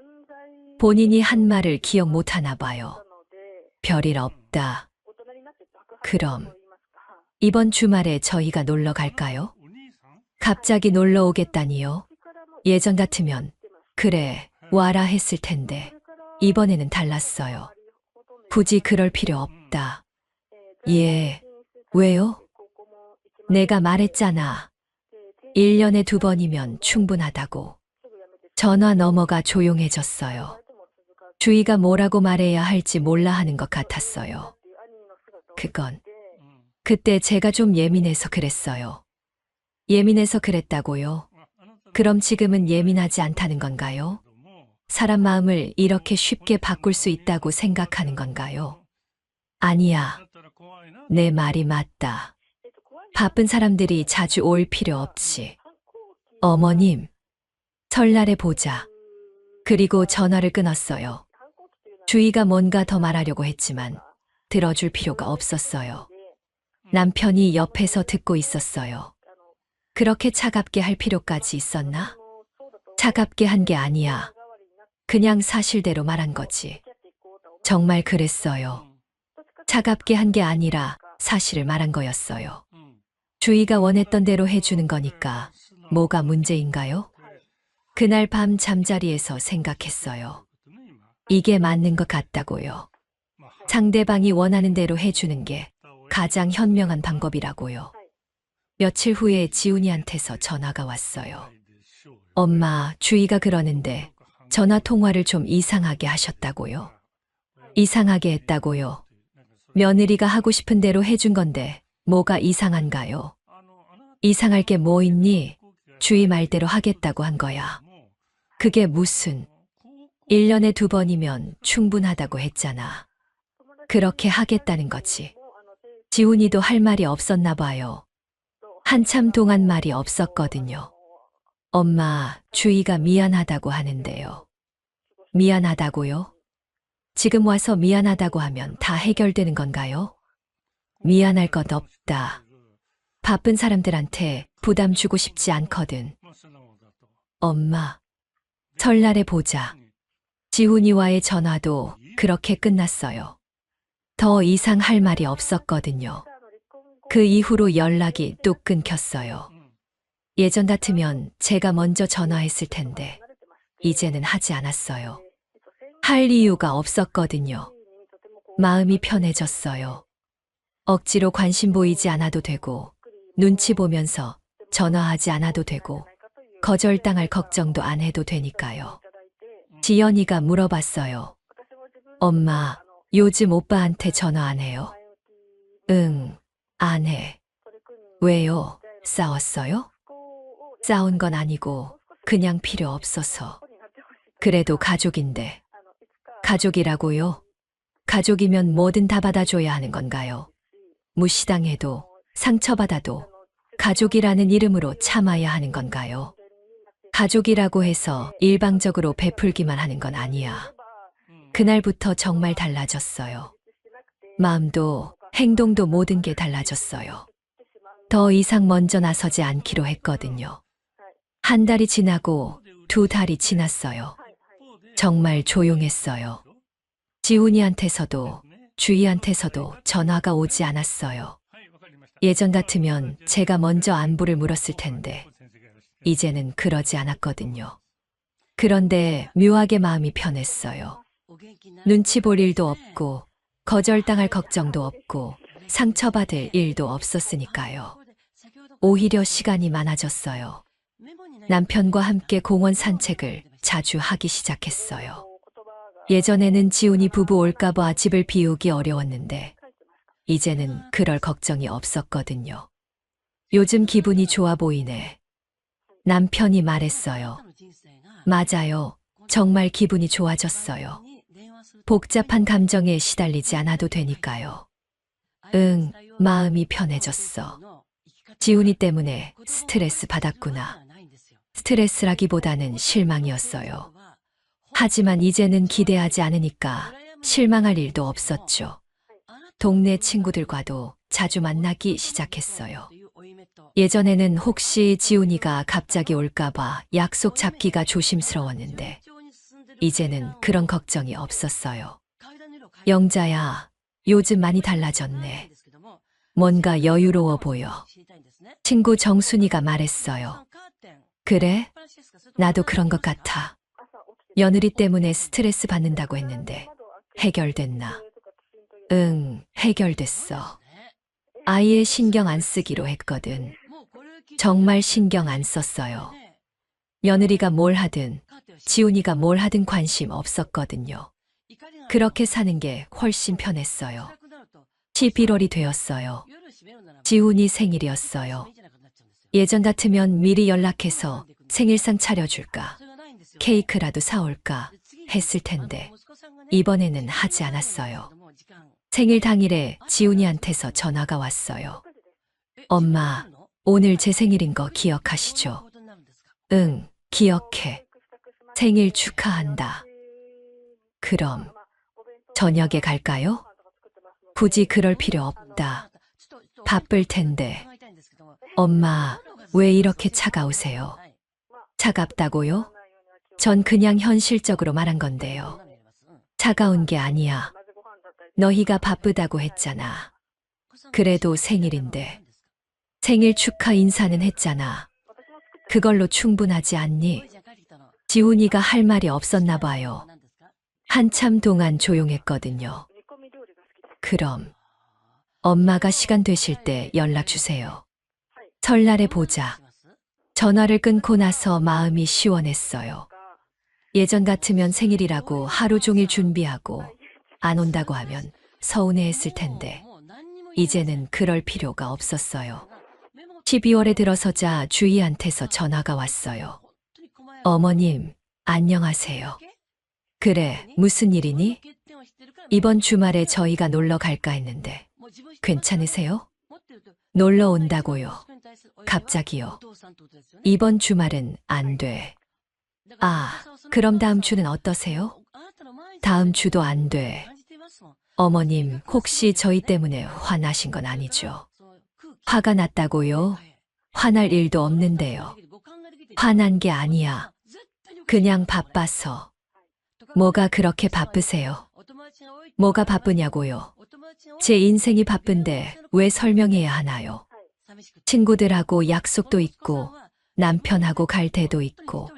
본인이 한 말을 기억 못 하나 봐요. 별일 없다. 그럼 이번 주말에 저희가 놀러 갈까요? 갑자기 놀러 오겠다니요? 예전 같으면 그래, 와라 했을 텐데 이번에는 달랐어요. 굳이 그럴 필요 없다. 예, 왜요? 내가 말했잖아. 1년에 2번이면 충분하다고. 전화 넘어가 조용해졌어요. 주희가 뭐라고 말해야 할지 몰라 하는 것 같았어요. 그건 그때 제가 좀 예민해서 그랬어요. 예민해서 그랬다고요? 그럼 지금은 예민하지 않다는 건가요? 사람 마음을 이렇게 쉽게 바꿀 수 있다고 생각하는 건가요? 아니야. 내 말이 맞다. 바쁜 사람들이 자주 올 필요 없지. 어머님, 설날에 보자. 그리고 전화를 끊었어요. 주희가 뭔가 더 말하려고 했지만 들어줄 필요가 없었어요. 남편이 옆에서 듣고 있었어요. 그렇게 차갑게 할 필요까지 있었나? 차갑게 한 게 아니야. 그냥 사실대로 말한 거지. 정말 그랬어요. 차갑게 한 게 아니라 사실을 말한 거였어요. 주희가 원했던 대로 해주는 거니까 뭐가 문제인가요? 그날 밤 잠자리에서 생각했어요. 이게 맞는 것 같다고요. 상대방이 원하는 대로 해주는 게 가장 현명한 방법이라고요. 며칠 후에 지훈이한테서 전화가 왔어요. 엄마, 주희가 그러는데 전화 통화를 좀 이상하게 하셨다고요. 이상하게 했다고요. 며느리가 하고 싶은 대로 해준 건데 뭐가 이상한가요? 이상할 게 뭐 있니? 주희 말대로 하겠다고 한 거야. 그게 무슨... 1년에 2번이면 충분하다고 했잖아. 그렇게 하겠다는 거지. 지훈이도 할 말이 없었나 봐요. 한참 동안 말이 없었거든요. 엄마, 주희가 미안하다고 하는데요. 미안하다고요? 지금 와서 미안하다고 하면 다 해결되는 건가요? 미안할 것 없다. 바쁜 사람들한테 부담 주고 싶지 않거든. 엄마, 설날에 보자. 지훈이와의 전화도 그렇게 끝났어요. 더 이상 할 말이 없었거든요. 그 이후로 연락이 뚝 끊겼어요. 예전 같으면 제가 먼저 전화했을 텐데, 이제는 하지 않았어요. 할 이유가 없었거든요. 마음이 편해졌어요. 억지로 관심 보이지 않아도 되고, 눈치 보면서 전화하지 않아도 되고, 거절당할 걱정도 안 해도 되니까요. 지연이가 물어봤어요. 엄마, 요즘 오빠한테 전화 안 해요? 응, 안 해. 왜요? 싸웠어요? 싸운 건 아니고 그냥 필요 없어서. 그래도 가족인데. 가족이라고요? 가족이면 뭐든 다 받아줘야 하는 건가요? 무시당해도 상처받아도 가족이라는 이름으로 참아야 하는 건가요? 가족이라고 해서 일방적으로 베풀기만 하는 건 아니야. 그날부터 정말 달라졌어요. 마음도 행동도 모든 게 달라졌어요. 더 이상 먼저 나서지 않기로 했거든요. 한 달이 지나고 2달이 지났어요. 정말 조용했어요. 지훈이한테서도 주희한테서도 전화가 오지 않았어요. 예전 같으면 제가 먼저 안부를 물었을 텐데 이제는 그러지 않았거든요. 그런데 묘하게 마음이 편했어요. 눈치 볼 일도 없고 거절당할 걱정도 없고 상처받을 일도 없었으니까요. 오히려 시간이 많아졌어요. 남편과 함께 공원 산책을 자주 하기 시작했어요. 예전에는 지훈이 부부 올까봐 집을 비우기 어려웠는데 이제는 그럴 걱정이 없었거든요. 요즘 기분이 좋아 보이네. 남편이 말했어요. 맞아요. 정말 기분이 좋아졌어요. 복잡한 감정에 시달리지 않아도 되니까요. 응, 마음이 편해졌어. 지훈이 때문에 스트레스 받았구나. 스트레스라기보다는 실망이었어요. 하지만 이제는 기대하지 않으니까 실망할 일도 없었죠. 동네 친구들과도 자주 만나기 시작했어요. 예전에는 혹시 지훈이가 갑자기 올까봐 약속 잡기가 조심스러웠는데 이제는 그런 걱정이 없었어요. 영자야, 요즘 많이 달라졌네. 뭔가 여유로워 보여. 친구 정순이가 말했어요. 그래? 나도 그런 것 같아. 며느리 때문에 스트레스 받는다고 했는데 해결됐나? 응, 해결됐어. 아예 신경 안 쓰기로 했거든. 정말 신경 안 썼어요. 며느리가 뭘 하든 지훈이가 뭘 하든 관심 없었거든요. 그렇게 사는 게 훨씬 편했어요. 11월이 되었어요. 지훈이 생일이었어요. 예전 같으면 미리 연락해서 생일상 차려줄까, 케이크라도 사올까 했을 텐데 이번에는 하지 않았어요. 생일 당일에 지훈이한테서 전화가 왔어요. 엄마, 오늘 제 생일인 거 기억하시죠? 응, 기억해. 생일 축하한다. 그럼 저녁에 갈까요? 굳이 그럴 필요 없다. 바쁠 텐데. 엄마, 왜 이렇게 차가우세요? 차갑다고요? 전 그냥 현실적으로 말한 건데요. 차가운 게 아니야. 너희가 바쁘다고 했잖아. 그래도 생일인데. 생일 축하 인사는 했잖아. 그걸로 충분하지 않니? 지훈이가 할 말이 없었나 봐요. 한참 동안 조용했거든요. 그럼 엄마가 시간 되실 때 연락 주세요. 설날에 보자. 전화를 끊고 나서 마음이 시원했어요. 예전 같으면 생일이라고 하루 종일 준비하고 안 온다고 하면 서운해했을 텐데 이제는 그럴 필요가 없었어요. 12월에 들어서자 주희한테서 전화가 왔어요. 어머님, 안녕하세요. 그래, 무슨 일이니? 이번 주말에 저희가 놀러 갈까 했는데 괜찮으세요? 놀러 온다고요. 갑자기요. 이번 주말은 안 돼. 아, 그럼 다음 주는 어떠세요? 다음 주도 안 돼. 어머님, 혹시 저희 때문에 화나신 건 아니죠? 화가 났다고요? 화날 일도 없는데요. 화난 게 아니야. 그냥 바빠서. 뭐가 그렇게 바쁘세요? 뭐가 바쁘냐고요? 제 인생이 바쁜데 왜 설명해야 하나요? 친구들하고 약속도 있고 남편하고 갈 때도 있고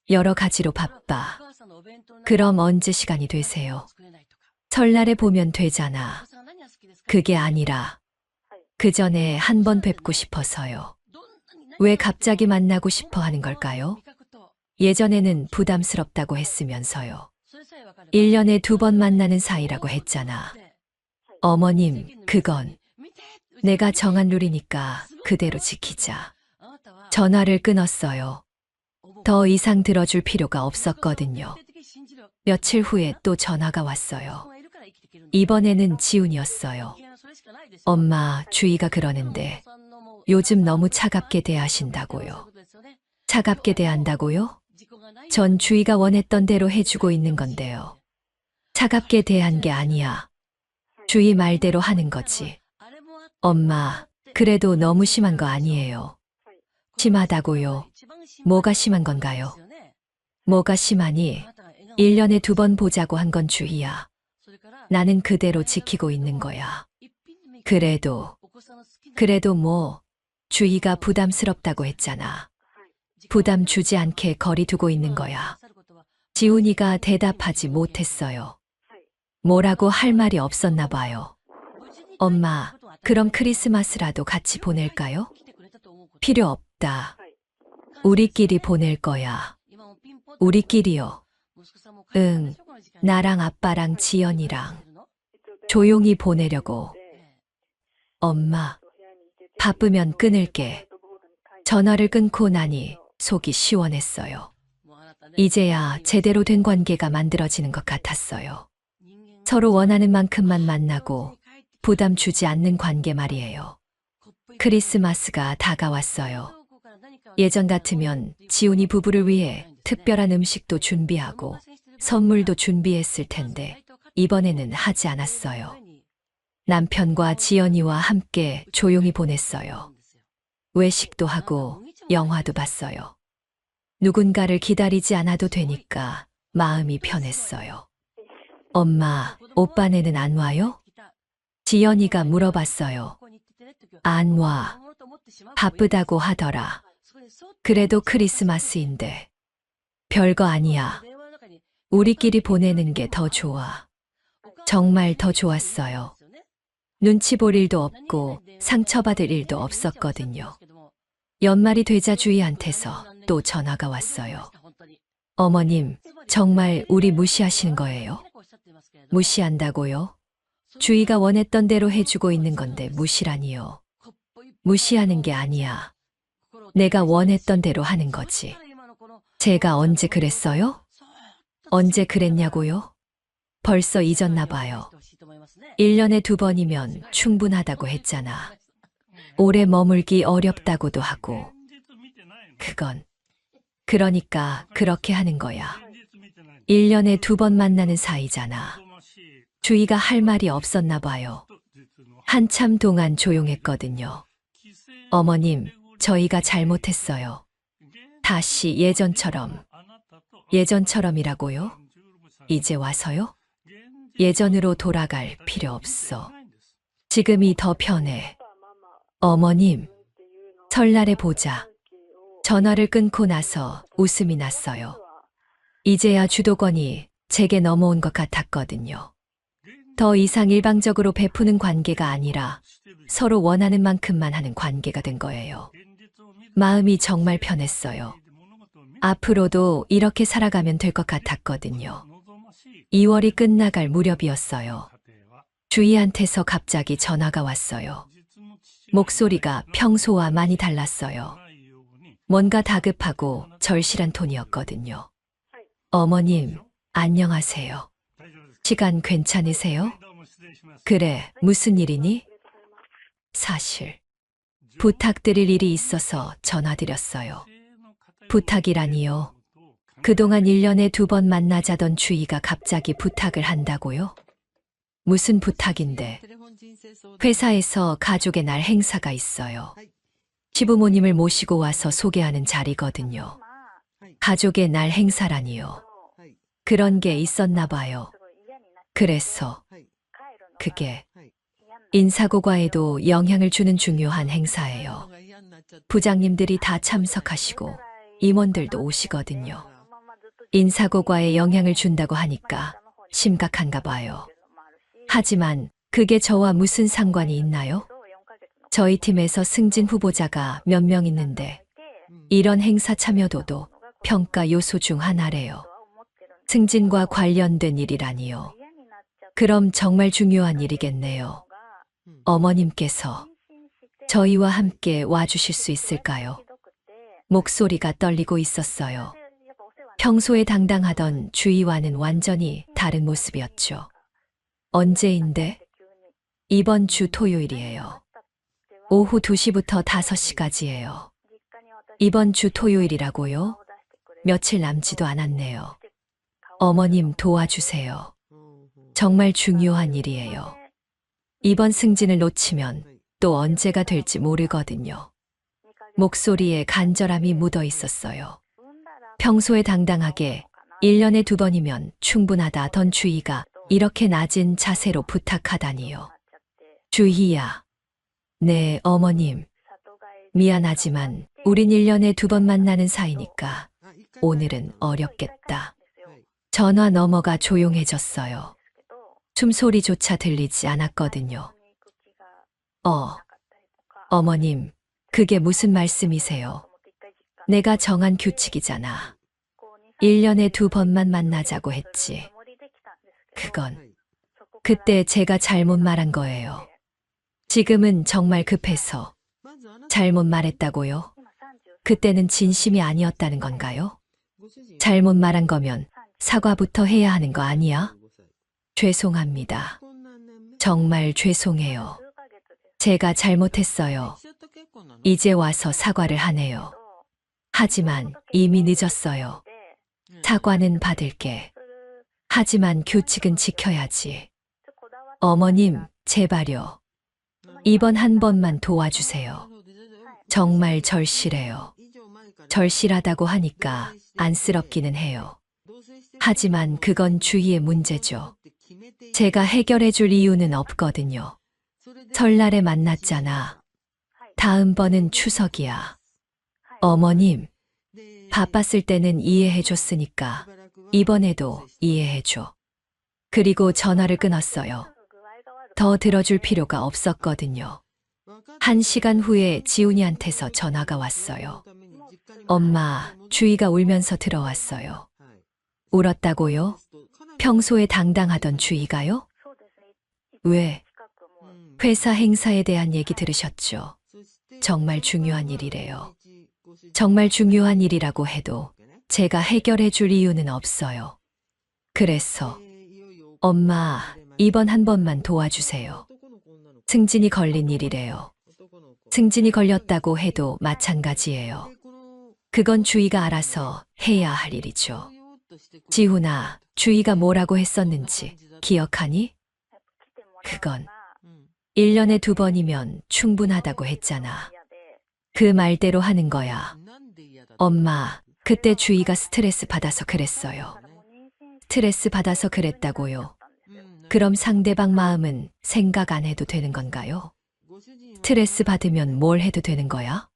여러 가지로 바빠. 그럼 언제 시간이 되세요? 설날에 보면 되잖아. 그게 아니라 그 전에 한 번 뵙고 싶어서요. 왜 갑자기 만나고 싶어 하는 걸까요? 예전에는 부담스럽다고 했으면서요. 1년에 2번 만나는 사이라고 했잖아. 어머님, 그건 내가 정한 룰이니까 그대로 지키자. 전화를 끊었어요. 더 이상 들어줄 필요가 없었거든요. 며칠 후에 또 전화가 왔어요. 이번에는 지훈이었어요. 엄마, 주희가 그러는데 요즘 너무 차갑게 대하신다고요. 차갑게 대한다고요? 전 주희가 원했던 대로 해주고 있는 건데요. 차갑게 대한 게 아니야. 주희 말대로 하는 거지. 엄마, 그래도 너무 심한 거 아니에요. 심하다고요. 뭐가 심한 건가요? 뭐가 심하니? 1년에 2번 보자고 한 건 주희야. 나는 그대로 지키고 있는 거야. 그래도 뭐, 주희가 부담스럽다고 했잖아. 부담 주지 않게 거리 두고 있는 거야. 지훈이가 대답하지 못했어요. 뭐라고 할 말이 없었나 봐요. 엄마, 그럼 크리스마스라도 같이 보낼까요? 필요 없다. 우리끼리 보낼 거야. 우리끼리요. 응, 나랑 아빠랑 지연이랑 조용히 보내려고. 엄마, 바쁘면 끊을게. 전화를 끊고 나니 속이 시원했어요. 이제야 제대로 된 관계가 만들어지는 것 같았어요. 서로 원하는 만큼만 만나고 부담 주지 않는 관계 말이에요. 크리스마스가 다가왔어요. 예전 같으면 지훈이 부부를 위해 특별한 음식도 준비하고 선물도 준비했을 텐데 이번에는 하지 않았어요. 남편과 지연이와 함께 조용히 보냈어요. 외식도 하고 영화도 봤어요. 누군가를 기다리지 않아도 되니까 마음이 편했어요. 엄마, 오빠네는 안 와요? 지연이가 물어봤어요. 안 와. 바쁘다고 하더라. 그래도 크리스마스인데. 별거 아니야. 우리끼리 보내는 게 더 좋아. 정말 더 좋았어요. 눈치 볼 일도 없고 상처받을 일도 없었거든요. 연말이 되자 주희한테서 또 전화가 왔어요. 어머님, 정말 우리 무시하시는 거예요? 무시한다고요? 주희가 원했던 대로 해주고 있는 건데 무시라니요. 무시하는 게 아니야. 내가 원했던 대로 하는 거지. 제가 언제 그랬어요? 언제 그랬냐고요? 벌써 잊었나 봐요. 1년에 2번이면 충분하다고 했잖아. 오래 머물기 어렵다고도 하고. 그러니까 그렇게 하는 거야. 1년에 2번 만나는 사이잖아. 주희가 할 말이 없었나 봐요. 한참 동안 조용했거든요. 어머님, 저희가 잘못했어요. 다시 예전처럼이라고요? 이제 와서요? 예전으로 돌아갈 필요 없어. 지금이 더 편해. 어머님, 설날에 보자. 전화를 끊고 나서 웃음이 났어요. 이제야 주도권이 제게 넘어온 것 같았거든요. 더 이상 일방적으로 베푸는 관계가 아니라 서로 원하는 만큼만 하는 관계가 된 거예요. 마음이 정말 편했어요. 앞으로도 이렇게 살아가면 될 것 같았거든요. 2월이 끝나갈 무렵이었어요. 주희한테서 갑자기 전화가 왔어요. 목소리가 평소와 많이 달랐어요. 뭔가 다급하고 절실한 톤이었거든요. 어머님, 안녕하세요. 시간 괜찮으세요? 그래, 무슨 일이니? 사실, 부탁드릴 일이 있어서 전화드렸어요. 부탁이라니요. 그동안 1년에 2번 만나자던 주희가 갑자기 부탁을 한다고요? 무슨 부탁인데? 회사에서 가족의 날 행사가 있어요. 시부모님을 모시고 와서 소개하는 자리거든요. 가족의 날 행사라니요. 그런 게 있었나 봐요. 그래서 그게 인사고과에도 영향을 주는 중요한 행사예요. 부장님들이 다 참석하시고 임원들도 오시거든요. 인사고과에 영향을 준다고 하니까 심각한가 봐요. 하지만 그게 저와 무슨 상관이 있나요? 저희 팀에서 승진 후보자가 몇 명 있는데 이런 행사 참여도도 평가 요소 중 하나래요. 승진과 관련된 일이라니요. 그럼 정말 중요한 일이겠네요. 어머님께서 저희와 함께 와주실 수 있을까요? 목소리가 떨리고 있었어요. 평소에 당당하던 주희와는 완전히 다른 모습이었죠. 언제인데? 이번 주 토요일이에요. 오후 2시부터 5시까지예요. 이번 주 토요일이라고요? 며칠 남지도 않았네요. 어머님 도와주세요. 정말 중요한 일이에요. 이번 승진을 놓치면 또 언제가 될지 모르거든요. 목소리에 간절함이 묻어 있었어요. 평소에 당당하게 1년에 2번이면 충분하다던 주희가 이렇게 낮은 자세로 부탁하다니요. 주희야. 네, 어머님. 미안하지만 우린 1년에 2번 만나는 사이니까 오늘은 어렵겠다. 전화 너머가 조용해졌어요. 숨소리조차 들리지 않았거든요. 어머님, 그게 무슨 말씀이세요? 내가 정한 규칙이잖아. 1년에 2번만 만나자고 했지. 그때 제가 잘못 말한 거예요. 지금은 정말 급해서 잘못 말했다고요? 그때는 진심이 아니었다는 건가요? 잘못 말한 거면 사과부터 해야 하는 거 아니야? 죄송합니다. 정말 죄송해요. 제가 잘못했어요. 이제 와서 사과를 하네요. 하지만 이미 늦었어요. 사과는 받을게. 하지만 규칙은 지켜야지. 어머님, 제발요. 이번 한 번만 도와주세요. 정말 절실해요. 절실하다고 하니까 안쓰럽기는 해요. 하지만 그건 주희의 문제죠. 제가 해결해 줄 이유는 없거든요. 설날에 만났잖아. 다음번은 추석이야. 어머님, 바빴을 때는 이해해 줬으니까 이번에도 이해해 줘. 그리고 전화를 끊었어요. 더 들어줄 필요가 없었거든요. 1시간 후에 지훈이한테서 전화가 왔어요. 엄마, 주희가 울면서 들어왔어요. 울었다고요? 평소에 당당하던 주희가요? 왜? 회사 행사에 대한 얘기 들으셨죠? 정말 중요한 일이래요. 정말 중요한 일이라고 해도 제가 해결해 줄 이유는 없어요. 그래서 엄마, 이번 한 번만 도와주세요. 승진이 걸린 일이래요. 승진이 걸렸다고 해도 마찬가지예요. 그건 주희가 알아서 해야 할 일이죠. 지훈아, 주희가 뭐라고 했었는지 기억하니? 그건 1년에 2번이면 충분하다고 했잖아. 그 말대로 하는 거야. 엄마, 그때 주희가 스트레스 받아서 그랬어요. 스트레스 받아서 그랬다고요? 그럼 상대방 마음은 생각 안 해도 되는 건가요? 스트레스 받으면 뭘 해도 되는 거야?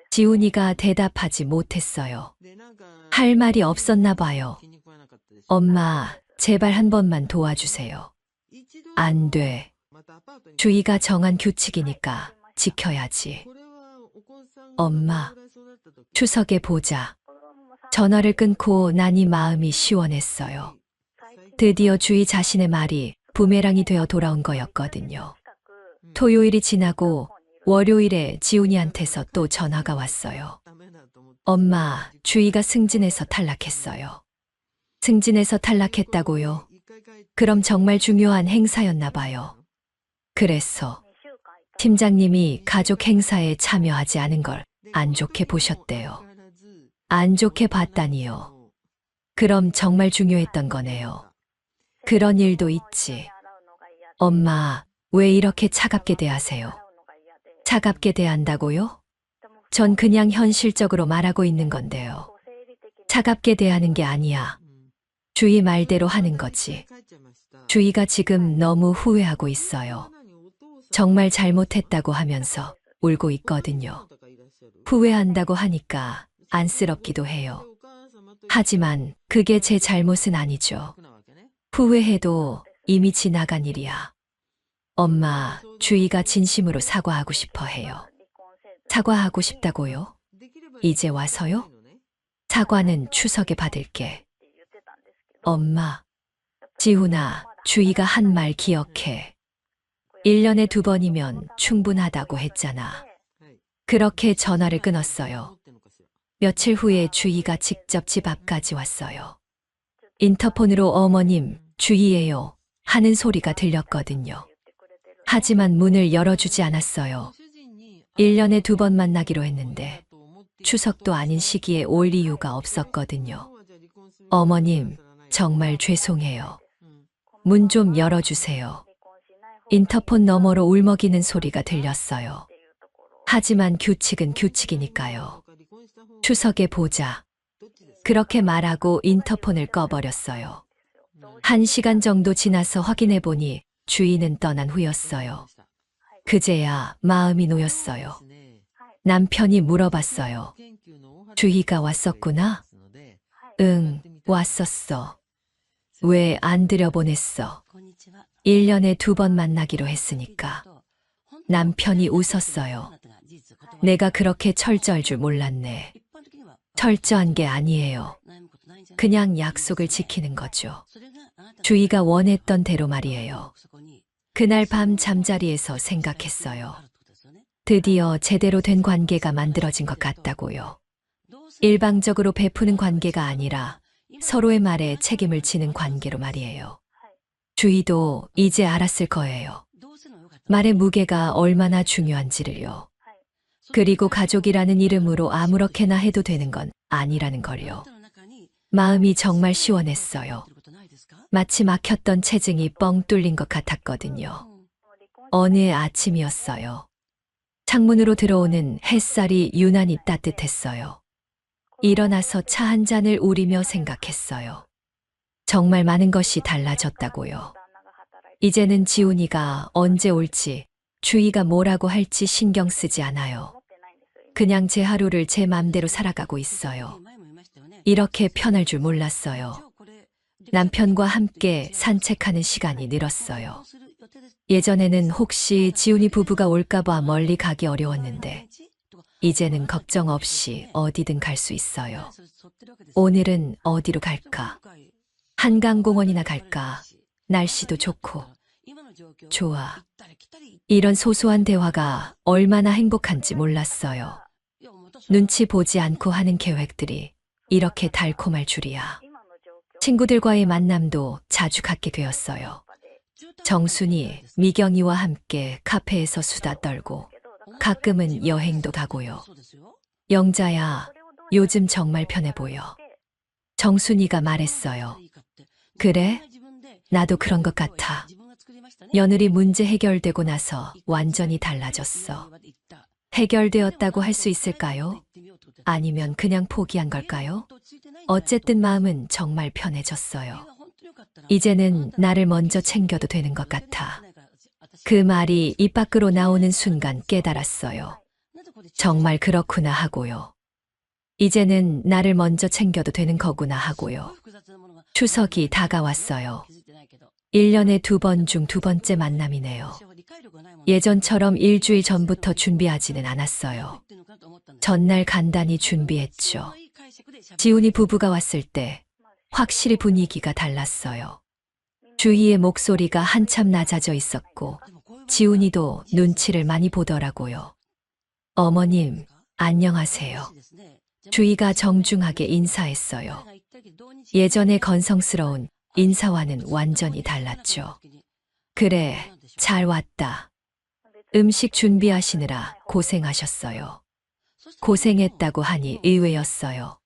지훈이가 대답하지 못했어요. 할 말이 없었나 봐요. 엄마, 제발 한 번만 도와주세요. 안 돼. 주희가 정한 규칙이니까 지켜야지. 엄마, 추석에 보자. 전화를 끊고 나니 마음이 시원했어요. 드디어 주희 자신의 말이 부메랑이 되어 돌아온 거였거든요. 토요일이 지나고 월요일에 지훈이한테서 또 전화가 왔어요. 엄마, 주희가 승진해서 탈락했어요. 승진해서 탈락했다고요? 그럼 정말 중요한 행사였나 봐요. 그래서 팀장님이 가족 행사에 참여하지 않은 걸 안 좋게 보셨대요. 안 좋게 봤다니요. 그럼 정말 중요했던 거네요. 그런 일도 있지. 엄마, 왜 이렇게 차갑게 대하세요? 차갑게 대한다고요? 전 그냥 현실적으로 말하고 있는 건데요. 차갑게 대하는 게 아니야. 주희 말대로 하는 거지. 주희가 지금 너무 후회하고 있어요. 정말 잘못했다고 하면서 울고 있거든요. 후회한다고 하니까 안쓰럽기도 해요. 하지만 그게 제 잘못은 아니죠. 후회해도 이미 지나간 일이야. 엄마, 주희가 진심으로 사과하고 싶어 해요. 사과하고 싶다고요? 이제 와서요? 사과는 추석에 받을게. 엄마, 지훈아, 주희가 한 말 기억해. 1년에 2번이면 충분하다고 했잖아. 그렇게 전화를 끊었어요. 며칠 후에 주희가 직접 집 앞까지 왔어요. 인터폰으로 어머님, 주희예요 하는 소리가 들렸거든요. 하지만 문을 열어주지 않았어요. 1년에 2번 만나기로 했는데 추석도 아닌 시기에 올 이유가 없었거든요. 어머님, 정말 죄송해요. 문 좀 열어주세요. 인터폰 너머로 울먹이는 소리가 들렸어요. 하지만 규칙은 규칙이니까요. 추석에 보자. 그렇게 말하고 인터폰을 꺼버렸어요. 1시간 정도 지나서 확인해 보니 주인은 떠난 후였어요. 그제야 마음이 놓였어요. 남편이 물어봤어요. 주희가 왔었구나? 응, 왔었어. 왜 안 들여보냈어? 1년에 2번 만나기로 했으니까. 남편이 웃었어요. 내가 그렇게 철저할 줄 몰랐네. 철저한 게 아니에요. 그냥 약속을 지키는 거죠. 주희가 원했던 대로 말이에요. 그날 밤 잠자리에서 생각했어요. 드디어 제대로 된 관계가 만들어진 것 같다고요. 일방적으로 베푸는 관계가 아니라 서로의 말에 책임을 지는 관계로 말이에요. 주희도 이제 알았을 거예요. 말의 무게가 얼마나 중요한지를요. 그리고 가족이라는 이름으로 아무렇게나 해도 되는 건 아니라는 걸요. 마음이 정말 시원했어요. 마치 막혔던 체증이 뻥 뚫린 것 같았거든요. 어느 아침이었어요. 창문으로 들어오는 햇살이 유난히 따뜻했어요. 일어나서 차 한 잔을 우리며 생각했어요. 정말 많은 것이 달라졌다고요. 이제는 지훈이가 언제 올지, 주희가 뭐라고 할지 신경 쓰지 않아요. 그냥 제 하루를 제 맘대로 살아가고 있어요. 이렇게 편할 줄 몰랐어요. 남편과 함께 산책하는 시간이 늘었어요. 예전에는 혹시 지훈이 부부가 올까봐 멀리 가기 어려웠는데 이제는 걱정 없이 어디든 갈 수 있어요. 오늘은 어디로 갈까? 한강공원이나 갈까? 날씨도 좋고. 좋아. 이런 소소한 대화가 얼마나 행복한지 몰랐어요. 눈치 보지 않고 하는 계획들이 이렇게 달콤할 줄이야. 친구들과의 만남도 자주 갖게 되었어요. 정순이, 미경이와 함께 카페에서 수다 떨고 가끔은 여행도 가고요. 영자야, 요즘 정말 편해 보여. 정순이가 말했어요. 그래? 나도 그런 것 같아. 며느리 문제 해결되고 나서 완전히 달라졌어. 해결되었다고 할 수 있을까요? 아니면 그냥 포기한 걸까요? 어쨌든 마음은 정말 편해졌어요. 이제는 나를 먼저 챙겨도 되는 것 같아. 그 말이 입 밖으로 나오는 순간 깨달았어요. 정말 그렇구나 하고요. 이제는 나를 먼저 챙겨도 되는 거구나 하고요. 추석이 다가왔어요. 1년에 2번 중 2번째 만남이네요. 예전처럼 일주일 전부터 준비하지는 않았어요. 전날 간단히 준비했죠. 지훈이 부부가 왔을 때 확실히 분위기가 달랐어요. 주희의 목소리가 한참 낮아져 있었고 지훈이도 눈치를 많이 보더라고요. 어머님, 안녕하세요. 주희가 정중하게 인사했어요. 예전의 건성스러운 인사와는 완전히 달랐죠. 그래, 잘 왔다. 음식 준비하시느라 고생하셨어요. 고생했다고 하니 의외였어요.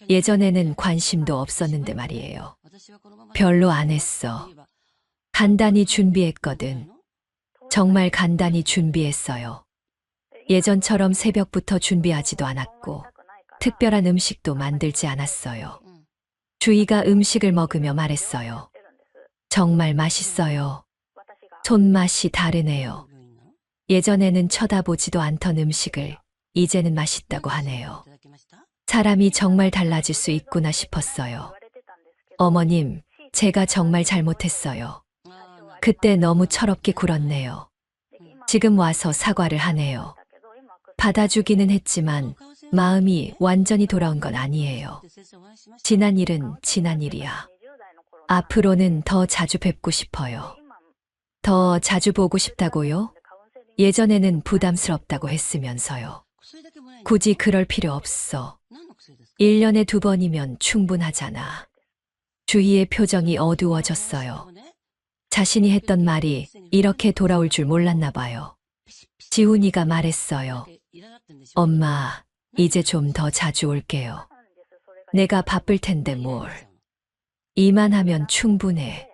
예전에는 관심도 없었는데 말이에요. 별로 안 했어. 간단히 준비했거든. 정말 간단히 준비했어요. 예전처럼 새벽부터 준비하지도 않았고, 특별한 음식도 만들지 않았어요. 주희가 음식을 먹으며 말했어요. 정말 맛있어요. 손맛이 다르네요. 예전에는 쳐다보지도 않던 음식을 이제는 맛있다고 하네요. 사람이 정말 달라질 수 있구나 싶었어요. 어머님, 제가 정말 잘못했어요. 그때 너무 철없게 굴었네요. 지금 와서 사과를 하네요. 받아주기는 했지만 마음이 완전히 돌아온 건 아니에요. 지난 일은 지난 일이야. 앞으로는 더 자주 뵙고 싶어요. 더 자주 보고 싶다고요? 예전에는 부담스럽다고 했으면서요. 굳이 그럴 필요 없어. 1년에 2번이면 충분하잖아. 주희의 표정이 어두워졌어요. 자신이 했던 말이 이렇게 돌아올 줄 몰랐나 봐요. 지훈이가 말했어요. 엄마, 이제 좀 더 자주 올게요. 내가 바쁠 텐데 뭘. 이만하면 충분해.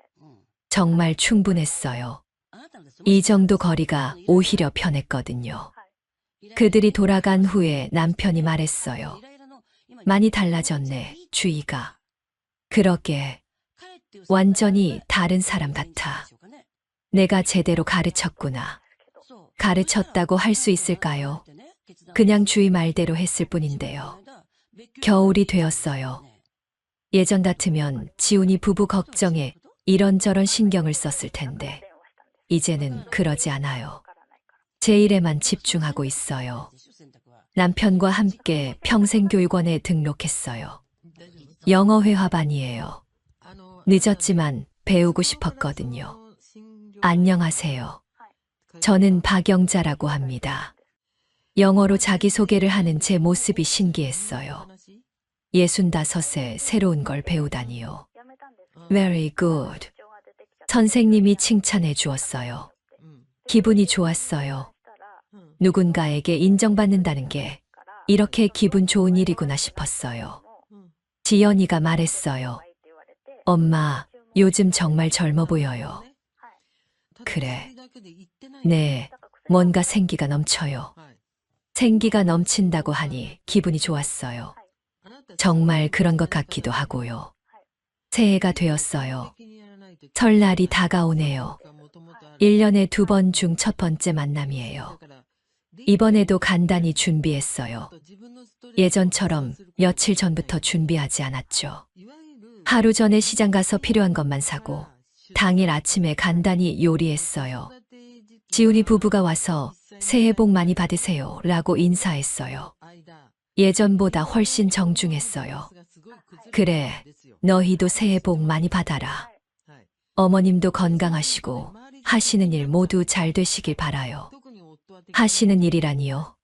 정말 충분했어요. 이 정도 거리가 오히려 편했거든요. 그들이 돌아간 후에 남편이 말했어요. 많이 달라졌네, 주희가. 그러게. 완전히 다른 사람 같아. 내가 제대로 가르쳤구나. 가르쳤다고 할 수 있을까요? 그냥 주희 말대로 했을 뿐인데요. 겨울이 되었어요. 예전 같으면 지훈이 부부 걱정에 이런저런 신경을 썼을 텐데, 이제는 그러지 않아요. 제 일에만 집중하고 있어요. 남편과 함께 평생교육원에 등록했어요. 영어 회화반이에요. 늦었지만 배우고 싶었거든요. 안녕하세요. 저는 박영자라고 합니다. 영어로 자기소개를 하는 제 모습이 신기했어요. 65에 새로운 걸 배우다니요. Very good. 선생님이 칭찬해 주었어요. 기분이 좋았어요. 누군가에게 인정받는다는 게 이렇게 기분 좋은 일이구나 싶었어요. 지연이가 말했어요. 엄마, 요즘 정말 젊어 보여요. 그래. 네, 뭔가 생기가 넘쳐요. 생기가 넘친다고 하니 기분이 좋았어요. 정말 그런 것 같기도 하고요. 새해가 되었어요. 설날이 다가오네요. 1년에 2번 중 첫 번째 만남이에요. 이번에도 간단히 준비했어요. 예전처럼 며칠 전부터 준비하지 않았죠. 하루 전에 시장 가서 필요한 것만 사고 당일 아침에 간단히 요리했어요. 지훈이 부부가 와서 새해 복 많이 받으세요 라고 인사했어요. 예전보다 훨씬 정중했어요. 그래, 너희도 새해 복 많이 받아라. 어머님도 건강하시고 하시는 일 모두 잘 되시길 바라요. 하시는 일이라니요?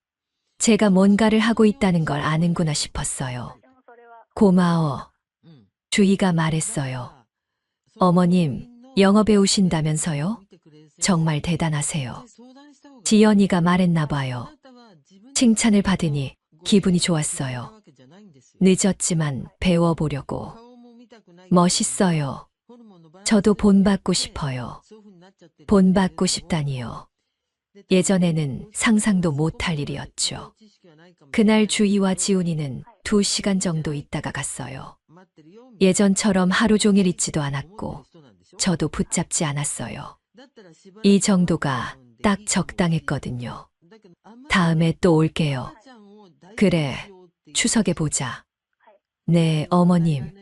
제가 뭔가를 하고 있다는 걸 아는구나 싶었어요. 고마워. 주희가 말했어요. 어머님, 영어 배우신다면서요? 정말 대단하세요. 지연이가 말했나 봐요. 칭찬을 받으니 기분이 좋았어요. 늦었지만 배워보려고. 멋있어요. 저도 본받고 싶어요. 본받고 싶다니요. 예전에는 상상도 못할 일이었죠. 그날 주희와 지훈이는 2시간 정도 있다가 갔어요. 예전처럼 하루 종일 있지도 않았고 저도 붙잡지 않았어요. 이 정도가 딱 적당했거든요. 다음에 또 올게요. 그래, 추석에 보자. 네, 어머님.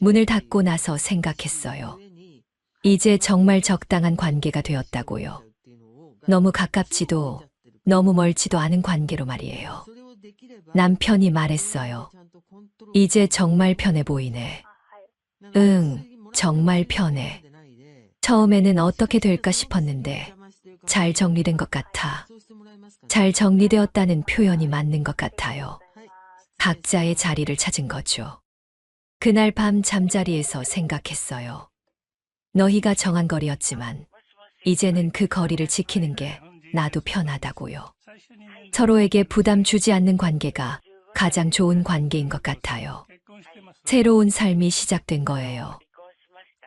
문을 닫고 나서 생각했어요. 이제 정말 적당한 관계가 되었다고요. 너무 가깝지도 너무 멀지도 않은 관계로 말이에요. 남편이 말했어요. 이제 정말 편해 보이네. 응, 정말 편해. 처음에는 어떻게 될까 싶었는데 잘 정리된 것 같아. 잘 정리되었다는 표현이 맞는 것 같아요. 각자의 자리를 찾은 거죠. 그날 밤 잠자리에서 생각했어요. 너희가 정한 거리였지만 이제는 그 거리를 지키는 게 나도 편하다고요. 서로에게 부담 주지 않는 관계가 가장 좋은 관계인 것 같아요. 새로운 삶이 시작된 거예요.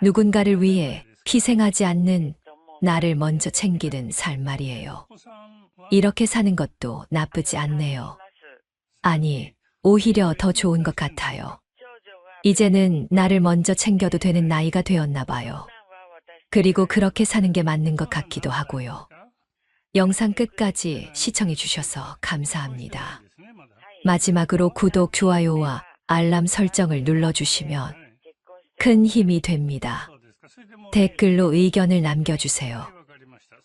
누군가를 위해 희생하지 않는 나를 먼저 챙기는 삶 말이에요. 이렇게 사는 것도 나쁘지 않네요. 아니, 오히려 더 좋은 것 같아요. 이제는 나를 먼저 챙겨도 되는 나이가 되었나 봐요. 그리고 그렇게 사는 게 맞는 것 같기도 하고요. 영상 끝까지 시청해 주셔서 감사합니다. 마지막으로 구독, 좋아요와 알람 설정을 눌러주시면 큰 힘이 됩니다. 댓글로 의견을 남겨주세요.